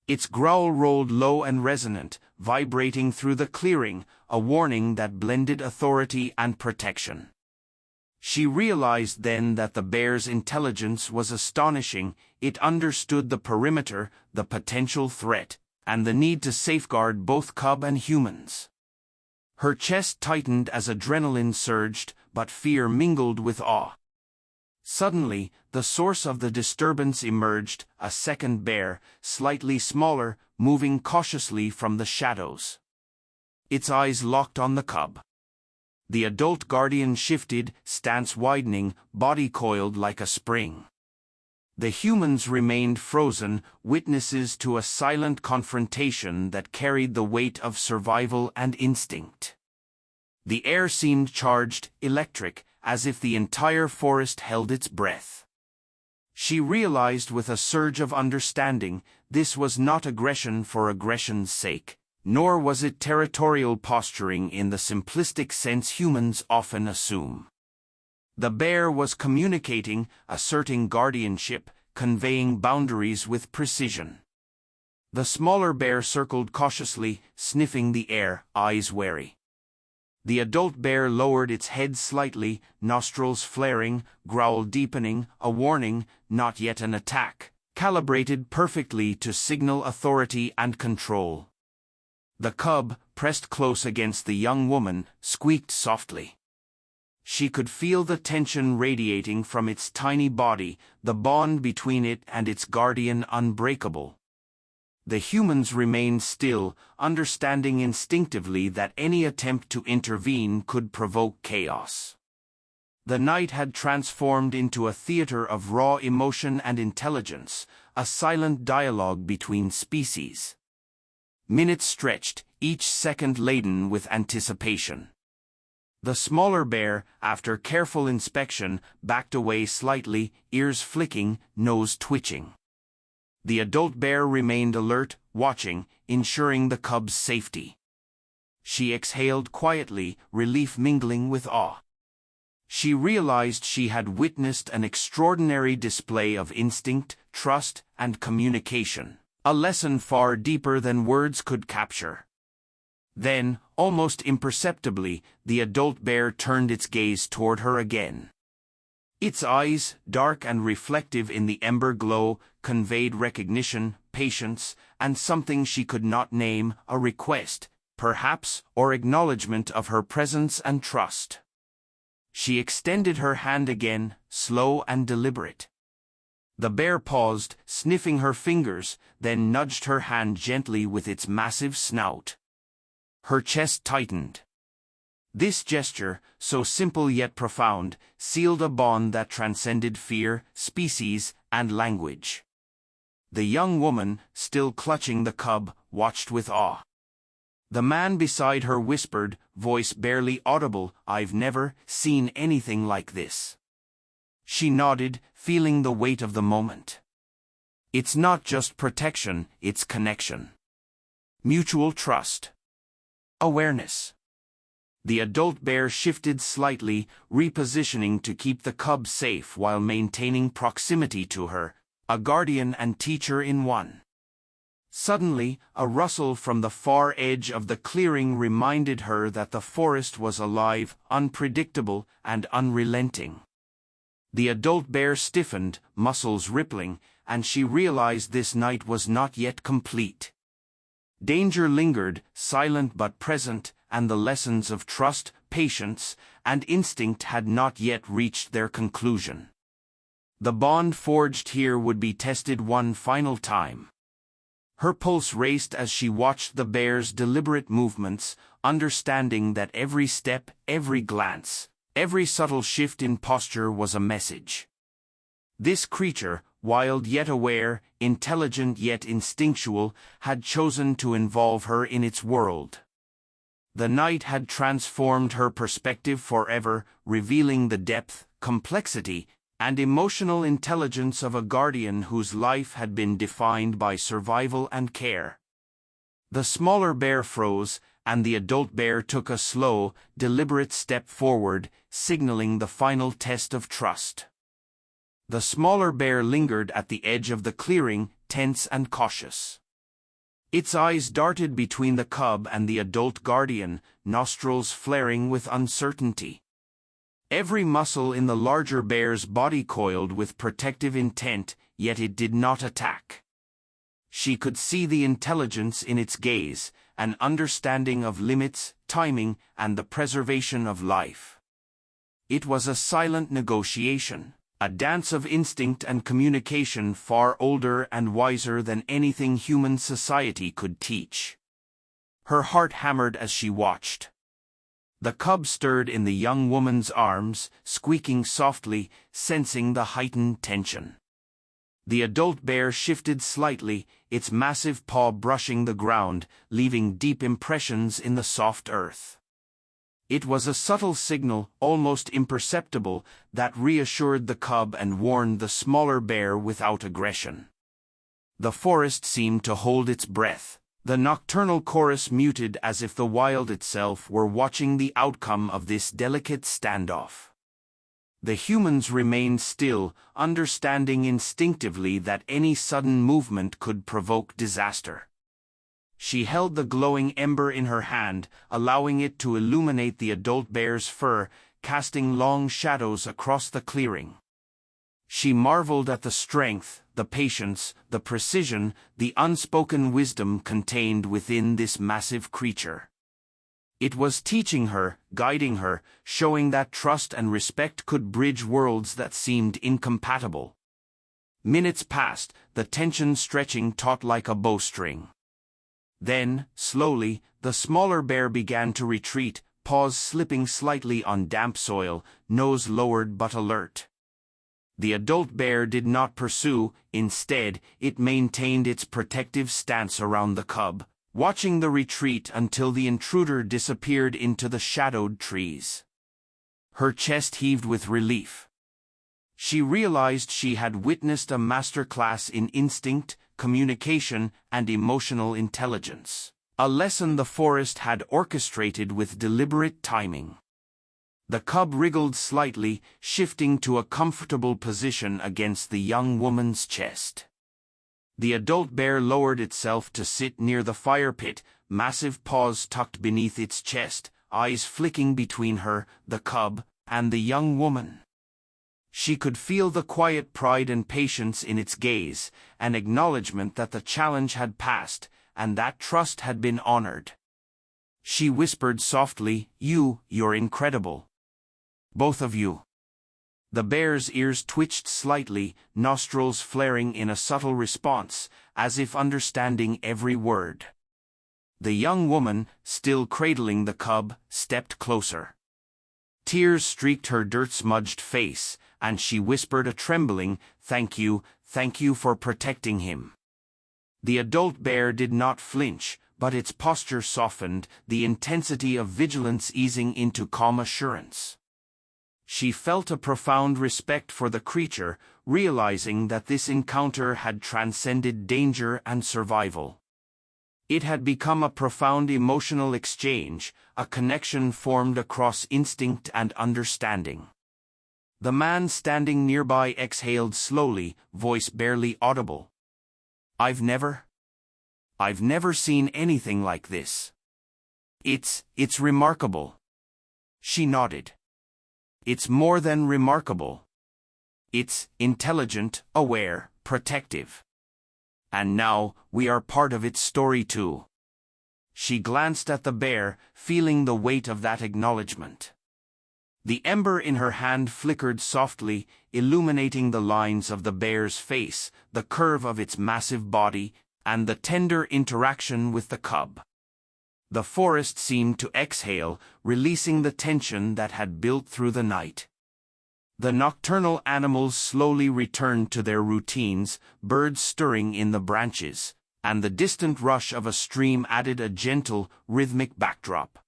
Its growl rolled low and resonant, vibrating through the clearing, a warning that blended authority and protection. She realized then that the bear's intelligence was astonishing. It understood the perimeter, the potential threat, and the need to safeguard both cub and humans. Her chest tightened as adrenaline surged, but fear mingled with awe. Suddenly, the source of the disturbance emerged, a second bear, slightly smaller, moving cautiously from the shadows. Its eyes locked on the cub. The adult guardian shifted, stance widening, body coiled like a spring. The humans remained frozen, witnesses to a silent confrontation that carried the weight of survival and instinct. The air seemed charged, electric, as if the entire forest held its breath. She realized with a surge of understanding, this was not aggression for aggression's sake, nor was it territorial posturing in the simplistic sense humans often assume. The bear was communicating, asserting guardianship, conveying boundaries with precision. The smaller bear circled cautiously, sniffing the air, eyes wary. The adult bear lowered its head slightly, nostrils flaring, growl deepening, a warning, not yet an attack, calibrated perfectly to signal authority and control. The cub, pressed close against the young woman, squeaked softly. She could feel the tension radiating from its tiny body, the bond between it and its guardian unbreakable. The humans remained still, understanding instinctively that any attempt to intervene could provoke chaos. The night had transformed into a theater of raw emotion and intelligence, a silent dialogue between species. Minutes stretched, each second laden with anticipation. The smaller bear, after careful inspection, backed away slightly, ears flicking, nose twitching. The adult bear remained alert, watching, ensuring the cub's safety. She exhaled quietly, relief mingling with awe. She realized she had witnessed an extraordinary display of instinct, trust, and communication, a lesson far deeper than words could capture. Then, almost imperceptibly, the adult bear turned its gaze toward her again. Its eyes, dark and reflective in the ember glow, conveyed recognition, patience, and something she could not name, a request, perhaps, or acknowledgement of her presence and trust. She extended her hand again, slow and deliberate. The bear paused, sniffing her fingers, then nudged her hand gently with its massive snout. Her chest tightened. This gesture, so simple yet profound, sealed a bond that transcended fear, species, and language. The young woman, still clutching the cub, watched with awe. The man beside her whispered, voice barely audible, "I've never seen anything like this." She nodded, feeling the weight of the moment. It's not just protection, it's connection. Mutual trust. Awareness. The adult bear shifted slightly, repositioning to keep the cub safe while maintaining proximity to her, a guardian and teacher in one. Suddenly, a rustle from the far edge of the clearing reminded her that the forest was alive, unpredictable, and unrelenting. The adult bear stiffened, muscles rippling, and she realized this night was not yet complete. Danger lingered, silent but present, and the lessons of trust, patience, and instinct had not yet reached their conclusion. The bond forged here would be tested one final time. Her pulse raced as she watched the bear's deliberate movements, understanding that every step, every glance, every subtle shift in posture was a message. This creature, wild yet aware, intelligent yet instinctual, had chosen to involve her in its world. The night had transformed her perspective forever, revealing the depth, complexity, and emotional intelligence of a guardian whose life had been defined by survival and care. The smaller bear froze, and the adult bear took a slow, deliberate step forward, signaling the final test of trust. The smaller bear lingered at the edge of the clearing, tense and cautious. Its eyes darted between the cub and the adult guardian, nostrils flaring with uncertainty. Every muscle in the larger bear's body coiled with protective intent, yet it did not attack. She could see the intelligence in its gaze, an understanding of limits, timing, and the preservation of life. It was a silent negotiation, a dance of instinct and communication far older and wiser than anything human society could teach. Her heart hammered as she watched. The cub stirred in the young woman's arms, squeaking softly, sensing the heightened tension. The adult bear shifted slightly, its massive paw brushing the ground, leaving deep impressions in the soft earth. It was a subtle signal, almost imperceptible, that reassured the cub and warned the smaller bear without aggression. The forest seemed to hold its breath. The nocturnal chorus muted as if the wild itself were watching the outcome of this delicate standoff. The humans remained still, understanding instinctively that any sudden movement could provoke disaster. She held the glowing ember in her hand, allowing it to illuminate the adult bear's fur, casting long shadows across the clearing. She marveled at the strength, the patience, the precision, the unspoken wisdom contained within this massive creature. It was teaching her, guiding her, showing that trust and respect could bridge worlds that seemed incompatible. Minutes passed, the tension stretching taut like a bowstring. Then, slowly, the smaller bear began to retreat, paws slipping slightly on damp soil, nose lowered but alert. The adult bear did not pursue, instead, it maintained its protective stance around the cub, watching the retreat until the intruder disappeared into the shadowed trees. Her chest heaved with relief. She realized she had witnessed a masterclass in instinct, communication, and emotional intelligence, a lesson the forest had orchestrated with deliberate timing. The cub wriggled slightly, shifting to a comfortable position against the young woman's chest. The adult bear lowered itself to sit near the fire pit, massive paws tucked beneath its chest, eyes flicking between her, the cub, and the young woman. She could feel the quiet pride and patience in its gaze, an acknowledgement that the challenge had passed, and that trust had been honored. She whispered softly, "You're incredible. Both of you." The bear's ears twitched slightly, nostrils flaring in a subtle response, as if understanding every word. The young woman, still cradling the cub, stepped closer. Tears streaked her dirt-smudged face, and she whispered a trembling, thank you for protecting him." The adult bear did not flinch, but its posture softened, the intensity of vigilance easing into calm assurance. She felt a profound respect for the creature, realizing that this encounter had transcended danger and survival. It had become a profound emotional exchange, a connection formed across instinct and understanding. The man standing nearby exhaled slowly, voice barely audible. I've never seen anything like this. It's remarkable." She nodded. "It's more than remarkable. It's intelligent, aware, protective. And now, we are part of its story too." She glanced at the bear, feeling the weight of that acknowledgement. The ember in her hand flickered softly, illuminating the lines of the bear's face, the curve of its massive body, and the tender interaction with the cub. The forest seemed to exhale, releasing the tension that had built through the night. The nocturnal animals slowly returned to their routines, birds stirring in the branches, and the distant rush of a stream added a gentle, rhythmic backdrop.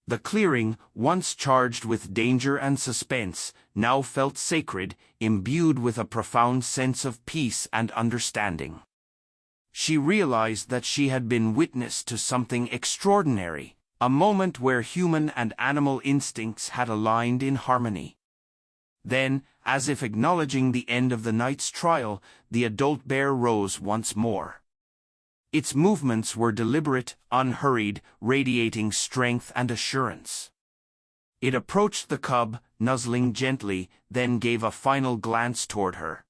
The clearing, once charged with danger and suspense, now felt sacred, imbued with a profound sense of peace and understanding. She realized that she had been witness to something extraordinary, a moment where human and animal instincts had aligned in harmony. Then, as if acknowledging the end of the night's trial, the adult bear rose once more. Its movements were deliberate, unhurried, radiating strength and assurance. It approached the cub, nuzzling gently, then gave a final glance toward her.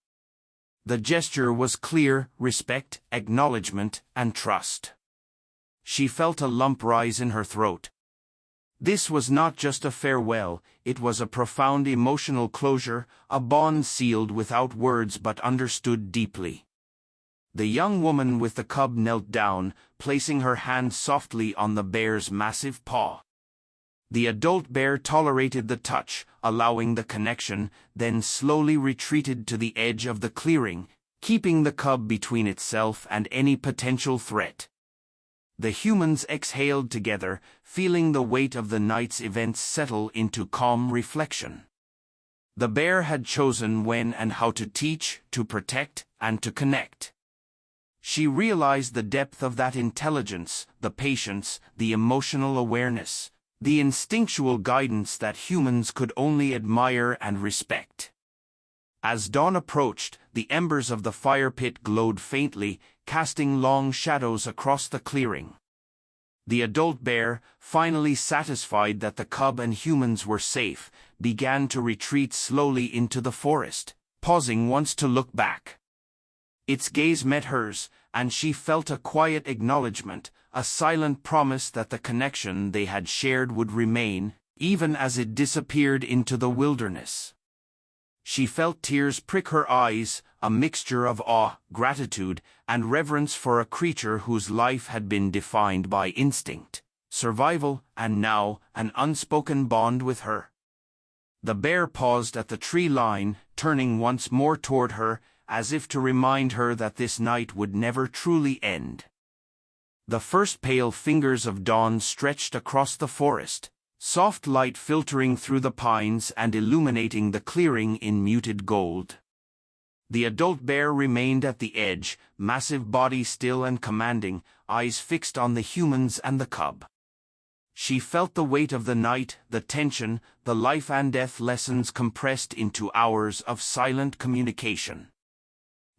The gesture was clear: respect, acknowledgement, and trust. She felt a lump rise in her throat. This was not just a farewell, it was a profound emotional closure, a bond sealed without words but understood deeply. The young woman with the cub knelt down, placing her hand softly on the bear's massive paw. The adult bear tolerated the touch, allowing the connection, then slowly retreated to the edge of the clearing, keeping the cub between itself and any potential threat. The humans exhaled together, feeling the weight of the night's events settle into calm reflection. The bear had chosen when and how to teach, to protect, and to connect. She realized the depth of that intelligence, the patience, the emotional awareness, the instinctual guidance that humans could only admire and respect. As dawn approached, the embers of the fire pit glowed faintly, casting long shadows across the clearing. The adult bear, finally satisfied that the cub and humans were safe, began to retreat slowly into the forest, pausing once to look back. Its gaze met hers, and she felt a quiet acknowledgement, a silent promise that the connection they had shared would remain, even as it disappeared into the wilderness. She felt tears prick her eyes, a mixture of awe, gratitude, and reverence for a creature whose life had been defined by instinct, survival, and now, an unspoken bond with her. The bear paused at the tree line, turning once more toward her, as if to remind her that this night would never truly end. The first pale fingers of dawn stretched across the forest, soft light filtering through the pines and illuminating the clearing in muted gold. The adult bear remained at the edge, massive body still and commanding, eyes fixed on the humans and the cub. She felt the weight of the night, the tension, the life and death lessons compressed into hours of silent communication.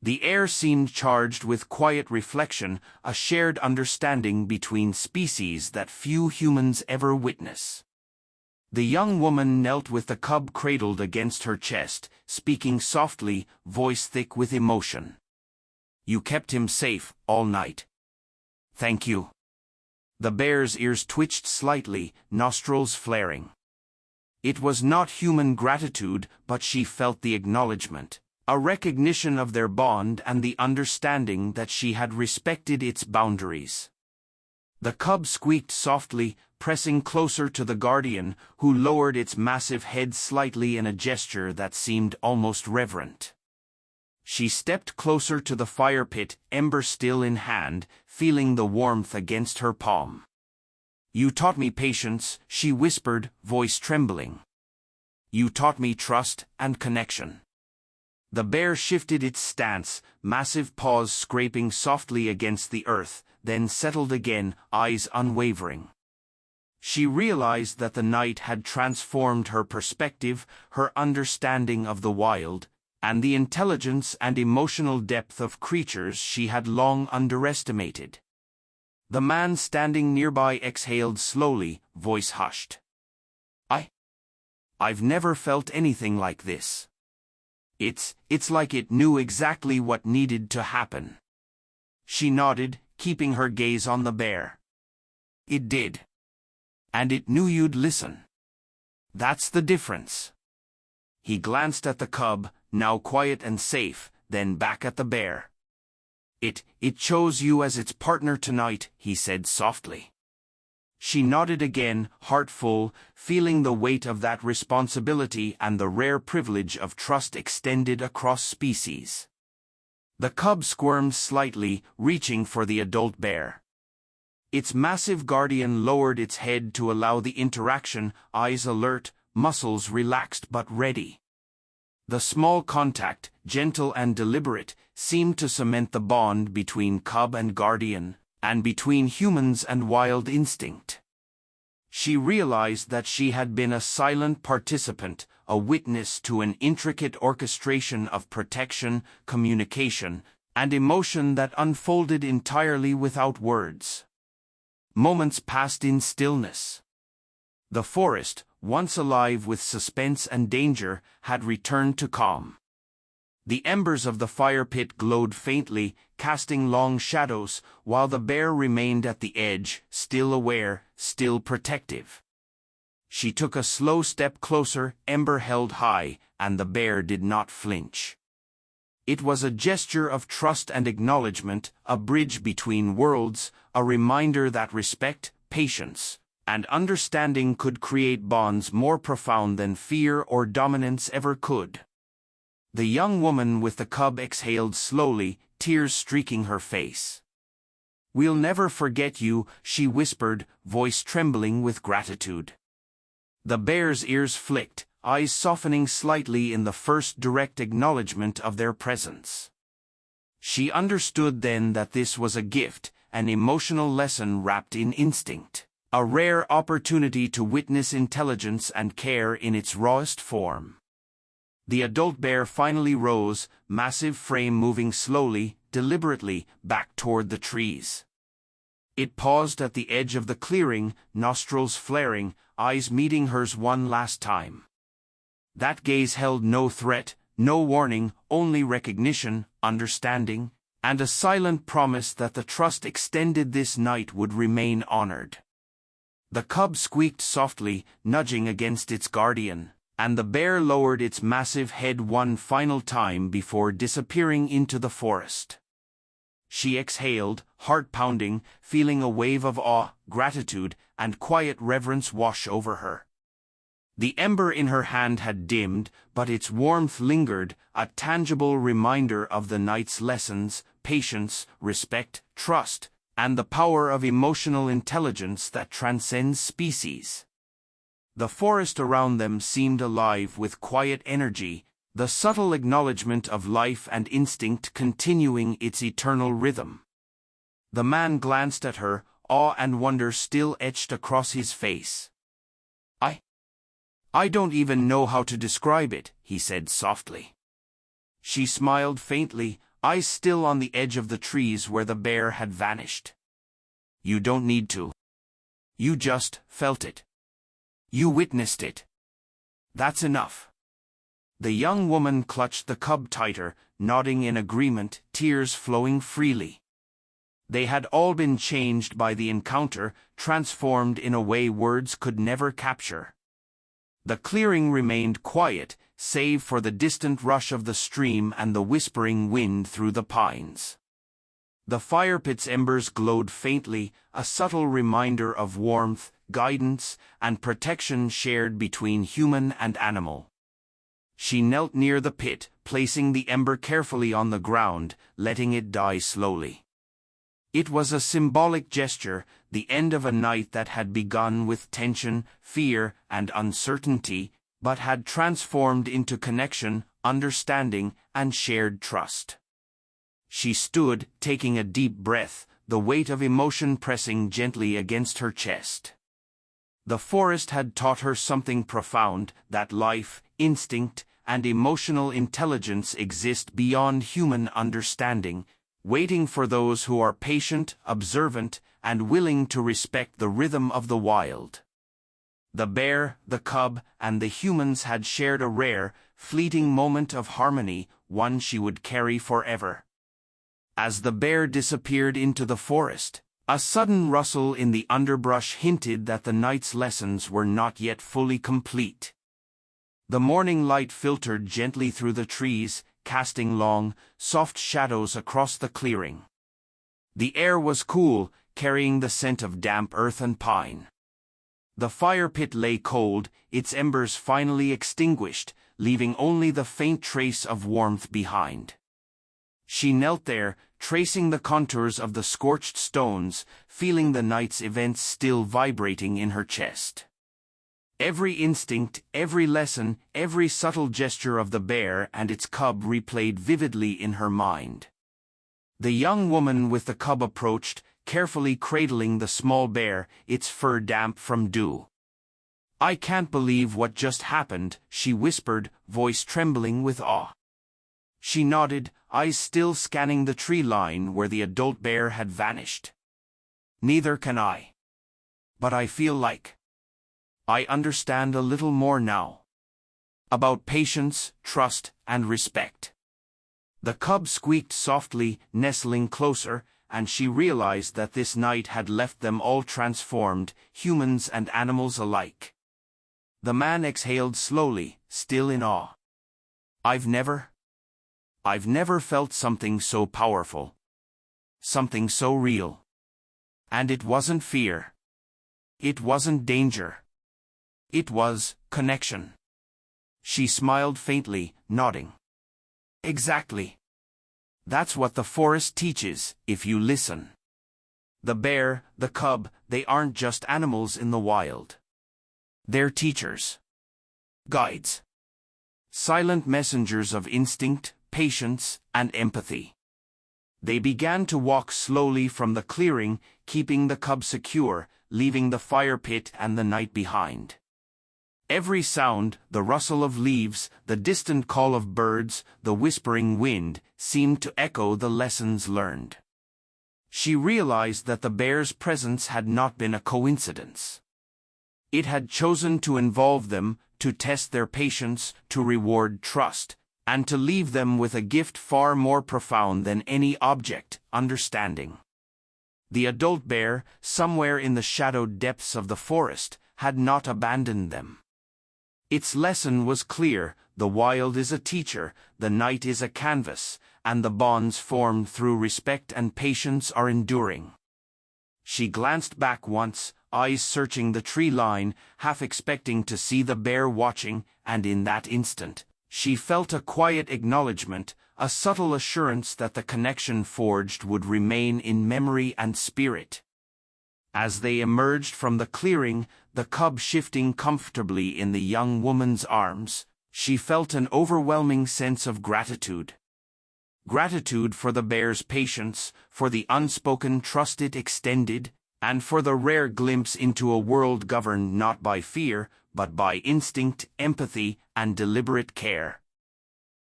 The air seemed charged with quiet reflection, a shared understanding between species that few humans ever witness. The young woman knelt with the cub cradled against her chest, speaking softly, voice thick with emotion. "You kept him safe all night. Thank you." The bear's ears twitched slightly, nostrils flaring. It was not human gratitude, but she felt the acknowledgement, a recognition of their bond and the understanding that she had respected its boundaries. The cub squeaked softly, pressing closer to the guardian, who lowered its massive head slightly in a gesture that seemed almost reverent. She stepped closer to the fire pit, ember still in hand, feeling the warmth against her palm. "You taught me patience," she whispered, voice trembling. "You taught me trust and connection." The bear shifted its stance, massive paws scraping softly against the earth, then settled again, eyes unwavering. She realized that the night had transformed her perspective, her understanding of the wild, and the intelligence and emotional depth of creatures she had long underestimated. The man standing nearby exhaled slowly, voice hushed. I've never felt anything like this. It's like it knew exactly what needed to happen." She nodded, keeping her gaze on the bear. "It did. And it knew you'd listen. That's the difference." He glanced at the cub, now quiet and safe, then back at the bear. It chose you as its partner tonight," he said softly. She nodded again, heart full, feeling the weight of that responsibility and the rare privilege of trust extended across species. The cub squirmed slightly, reaching for the adult bear. Its massive guardian lowered its head to allow the interaction, eyes alert, muscles relaxed but ready. The small contact, gentle and deliberate, seemed to cement the bond between cub and guardian, and between humans and wild instinct. She realized that she had been a silent participant, a witness to an intricate orchestration of protection, communication, and emotion that unfolded entirely without words. Moments passed in stillness. The forest, once alive with suspense and danger, had returned to calm. The embers of the fire pit glowed faintly, casting long shadows, while the bear remained at the edge, still aware, still protective. She took a slow step closer, ember held high, and the bear did not flinch. It was a gesture of trust and acknowledgement, a bridge between worlds, a reminder that respect, patience, and understanding could create bonds more profound than fear or dominance ever could. The young woman with the cub exhaled slowly, tears streaking her face. "We'll never forget you," she whispered, voice trembling with gratitude. The bear's ears flicked, eyes softening slightly in the first direct acknowledgement of their presence. She understood then that this was a gift, an emotional lesson wrapped in instinct, a rare opportunity to witness intelligence and care in its rawest form. The adult bear finally rose, massive frame moving slowly, deliberately, back toward the trees. It paused at the edge of the clearing, nostrils flaring, eyes meeting hers one last time. That gaze held no threat, no warning, only recognition, understanding, and a silent promise that the trust extended this night would remain honored. The cub squeaked softly, nudging against its guardian, and the bear lowered its massive head one final time before disappearing into the forest. She exhaled, heart pounding, feeling a wave of awe, gratitude, and quiet reverence wash over her. The ember in her hand had dimmed, but its warmth lingered, a tangible reminder of the night's lessons, patience, respect, trust, and the power of emotional intelligence that transcends species. The forest around them seemed alive with quiet energy, the subtle acknowledgement of life and instinct continuing its eternal rhythm. The man glanced at her, awe and wonder still etched across his face. "I don't even know how to describe it," he said softly. She smiled faintly, eyes still on the edge of the trees where the bear had vanished. "You don't need to. You just felt it. You witnessed it. That's enough." The young woman clutched the cub tighter, nodding in agreement, tears flowing freely. They had all been changed by the encounter, transformed in a way words could never capture. The clearing remained quiet, save for the distant rush of the stream and the whispering wind through the pines. The firepit's embers glowed faintly, a subtle reminder of warmth, guidance, and protection shared between human and animal. She knelt near the pit, placing the ember carefully on the ground, letting it die slowly. It was a symbolic gesture, the end of a night that had begun with tension, fear, and uncertainty, but had transformed into connection, understanding, and shared trust. She stood, taking a deep breath, the weight of emotion pressing gently against her chest. The forest had taught her something profound, that life, instinct, and emotional intelligence exist beyond human understanding, waiting for those who are patient, observant, and willing to respect the rhythm of the wild. The bear, the cub, and the humans had shared a rare, fleeting moment of harmony, one she would carry forever. As the bear disappeared into the forest, a sudden rustle in the underbrush hinted that the night's lessons were not yet fully complete. The morning light filtered gently through the trees, casting long, soft shadows across the clearing. The air was cool, carrying the scent of damp earth and pine. The fire pit lay cold, its embers finally extinguished, leaving only the faint trace of warmth behind. She knelt there, tracing the contours of the scorched stones, feeling the night's events still vibrating in her chest. Every instinct, every lesson, every subtle gesture of the bear and its cub replayed vividly in her mind. The young woman with the cub approached, carefully cradling the small bear, its fur damp from dew. "I can't believe what just happened," she whispered, voice trembling with awe. She nodded, eyes still scanning the tree line where the adult bear had vanished. "Neither can I. But I feel like I understand a little more now. About patience, trust, and respect." The cub squeaked softly, nestling closer, and she realized that this night had left them all transformed, humans and animals alike. The man exhaled slowly, still in awe. I've never felt something so powerful. Something so real. And it wasn't fear. It wasn't danger. It was connection." She smiled faintly, nodding. "Exactly. That's what the forest teaches, if you listen." The bear, the cub, they aren't just animals in the wild. They're teachers. Guides. Silent messengers of instinct, patience, and empathy. They began to walk slowly from the clearing, keeping the cub secure, leaving the fire pit and the night behind. Every sound, the rustle of leaves, the distant call of birds, the whispering wind, seemed to echo the lessons learned. She realized that the bear's presence had not been a coincidence. It had chosen to involve them, to test their patience, to reward trust, and to leave them with a gift far more profound than any object, understanding. The adult bear, somewhere in the shadowed depths of the forest, had not abandoned them. Its lesson was clear: the wild is a teacher, the night is a canvas, and the bonds formed through respect and patience are enduring. She glanced back once, eyes searching the tree line, half expecting to see the bear watching, and in that instant, she felt a quiet acknowledgement, a subtle assurance that the connection forged would remain in memory and spirit. As they emerged from the clearing, the cub shifting comfortably in the young woman's arms, she felt an overwhelming sense of gratitude. Gratitude for the bear's patience, for the unspoken trust it extended, and for the rare glimpse into a world governed not by fear, but by instinct, empathy, and deliberate care.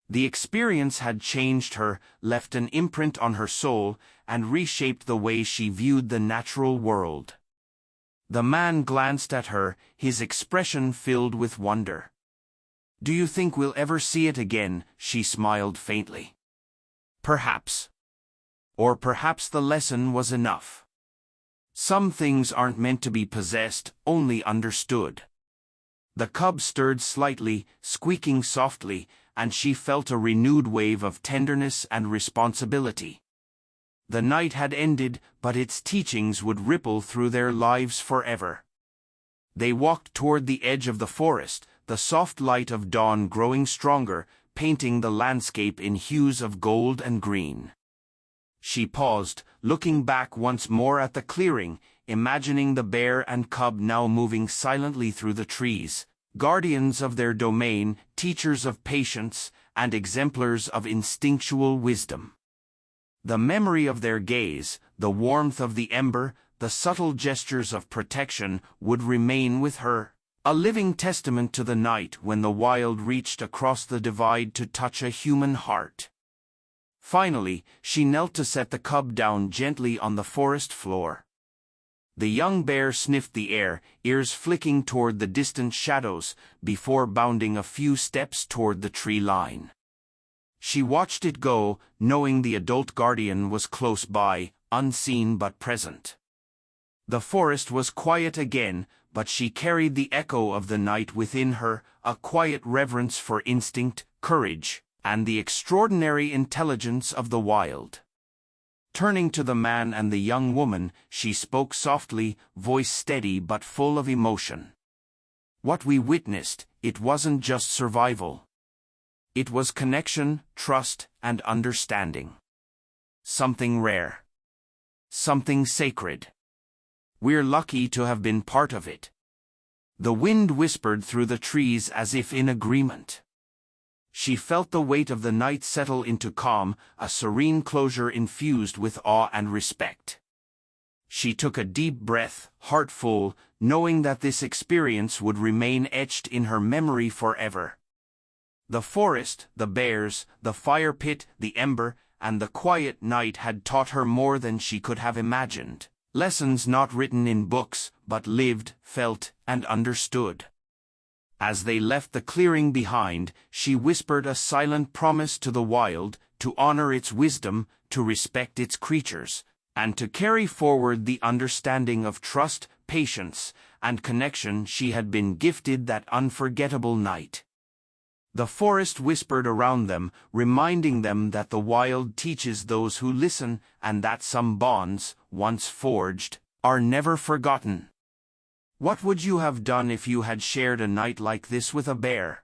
The experience had changed her, left an imprint on her soul, and reshaped the way she viewed the natural world. The man glanced at her, his expression filled with wonder. "Do you think we'll ever see it again?" she smiled faintly. Perhaps. Or perhaps the lesson was enough. Some things aren't meant to be possessed, only understood. The cub stirred slightly, squeaking softly, and she felt a renewed wave of tenderness and responsibility. The night had ended, but its teachings would ripple through their lives forever. They walked toward the edge of the forest, the soft light of dawn growing stronger, painting the landscape in hues of gold and green. She paused, looking back once more at the clearing, imagining the bear and cub now moving silently through the trees, guardians of their domain, teachers of patience, and exemplars of instinctual wisdom. The memory of their gaze, the warmth of the ember, the subtle gestures of protection would remain with her, a living testament to the night when the wild reached across the divide to touch a human heart. Finally, she knelt to set the cub down gently on the forest floor. The young bear sniffed the air, ears flicking toward the distant shadows, before bounding a few steps toward the tree line. She watched it go, knowing the adult guardian was close by, unseen but present. The forest was quiet again, but she carried the echo of the night within her, a quiet reverence for instinct, courage, and the extraordinary intelligence of the wild. Turning to the man and the young woman, she spoke softly, voice steady but full of emotion. What we witnessed, it wasn't just survival. It was connection, trust, and understanding. Something rare. Something sacred. We're lucky to have been part of it. The wind whispered through the trees as if in agreement. She felt the weight of the night settle into calm, a serene closure infused with awe and respect. She took a deep breath, heart full, knowing that this experience would remain etched in her memory forever. The forest, the bears, the fire pit, the ember, and the quiet night had taught her more than she could have imagined. Lessons not written in books, but lived, felt, and understood. As they left the clearing behind, she whispered a silent promise to the wild, to honor its wisdom, to respect its creatures, and to carry forward the understanding of trust, patience, and connection she had been gifted that unforgettable night. The forest whispered around them, reminding them that the wild teaches those who listen, and that some bonds, once forged, are never forgotten. What would you have done if you had shared a night like this with a bear?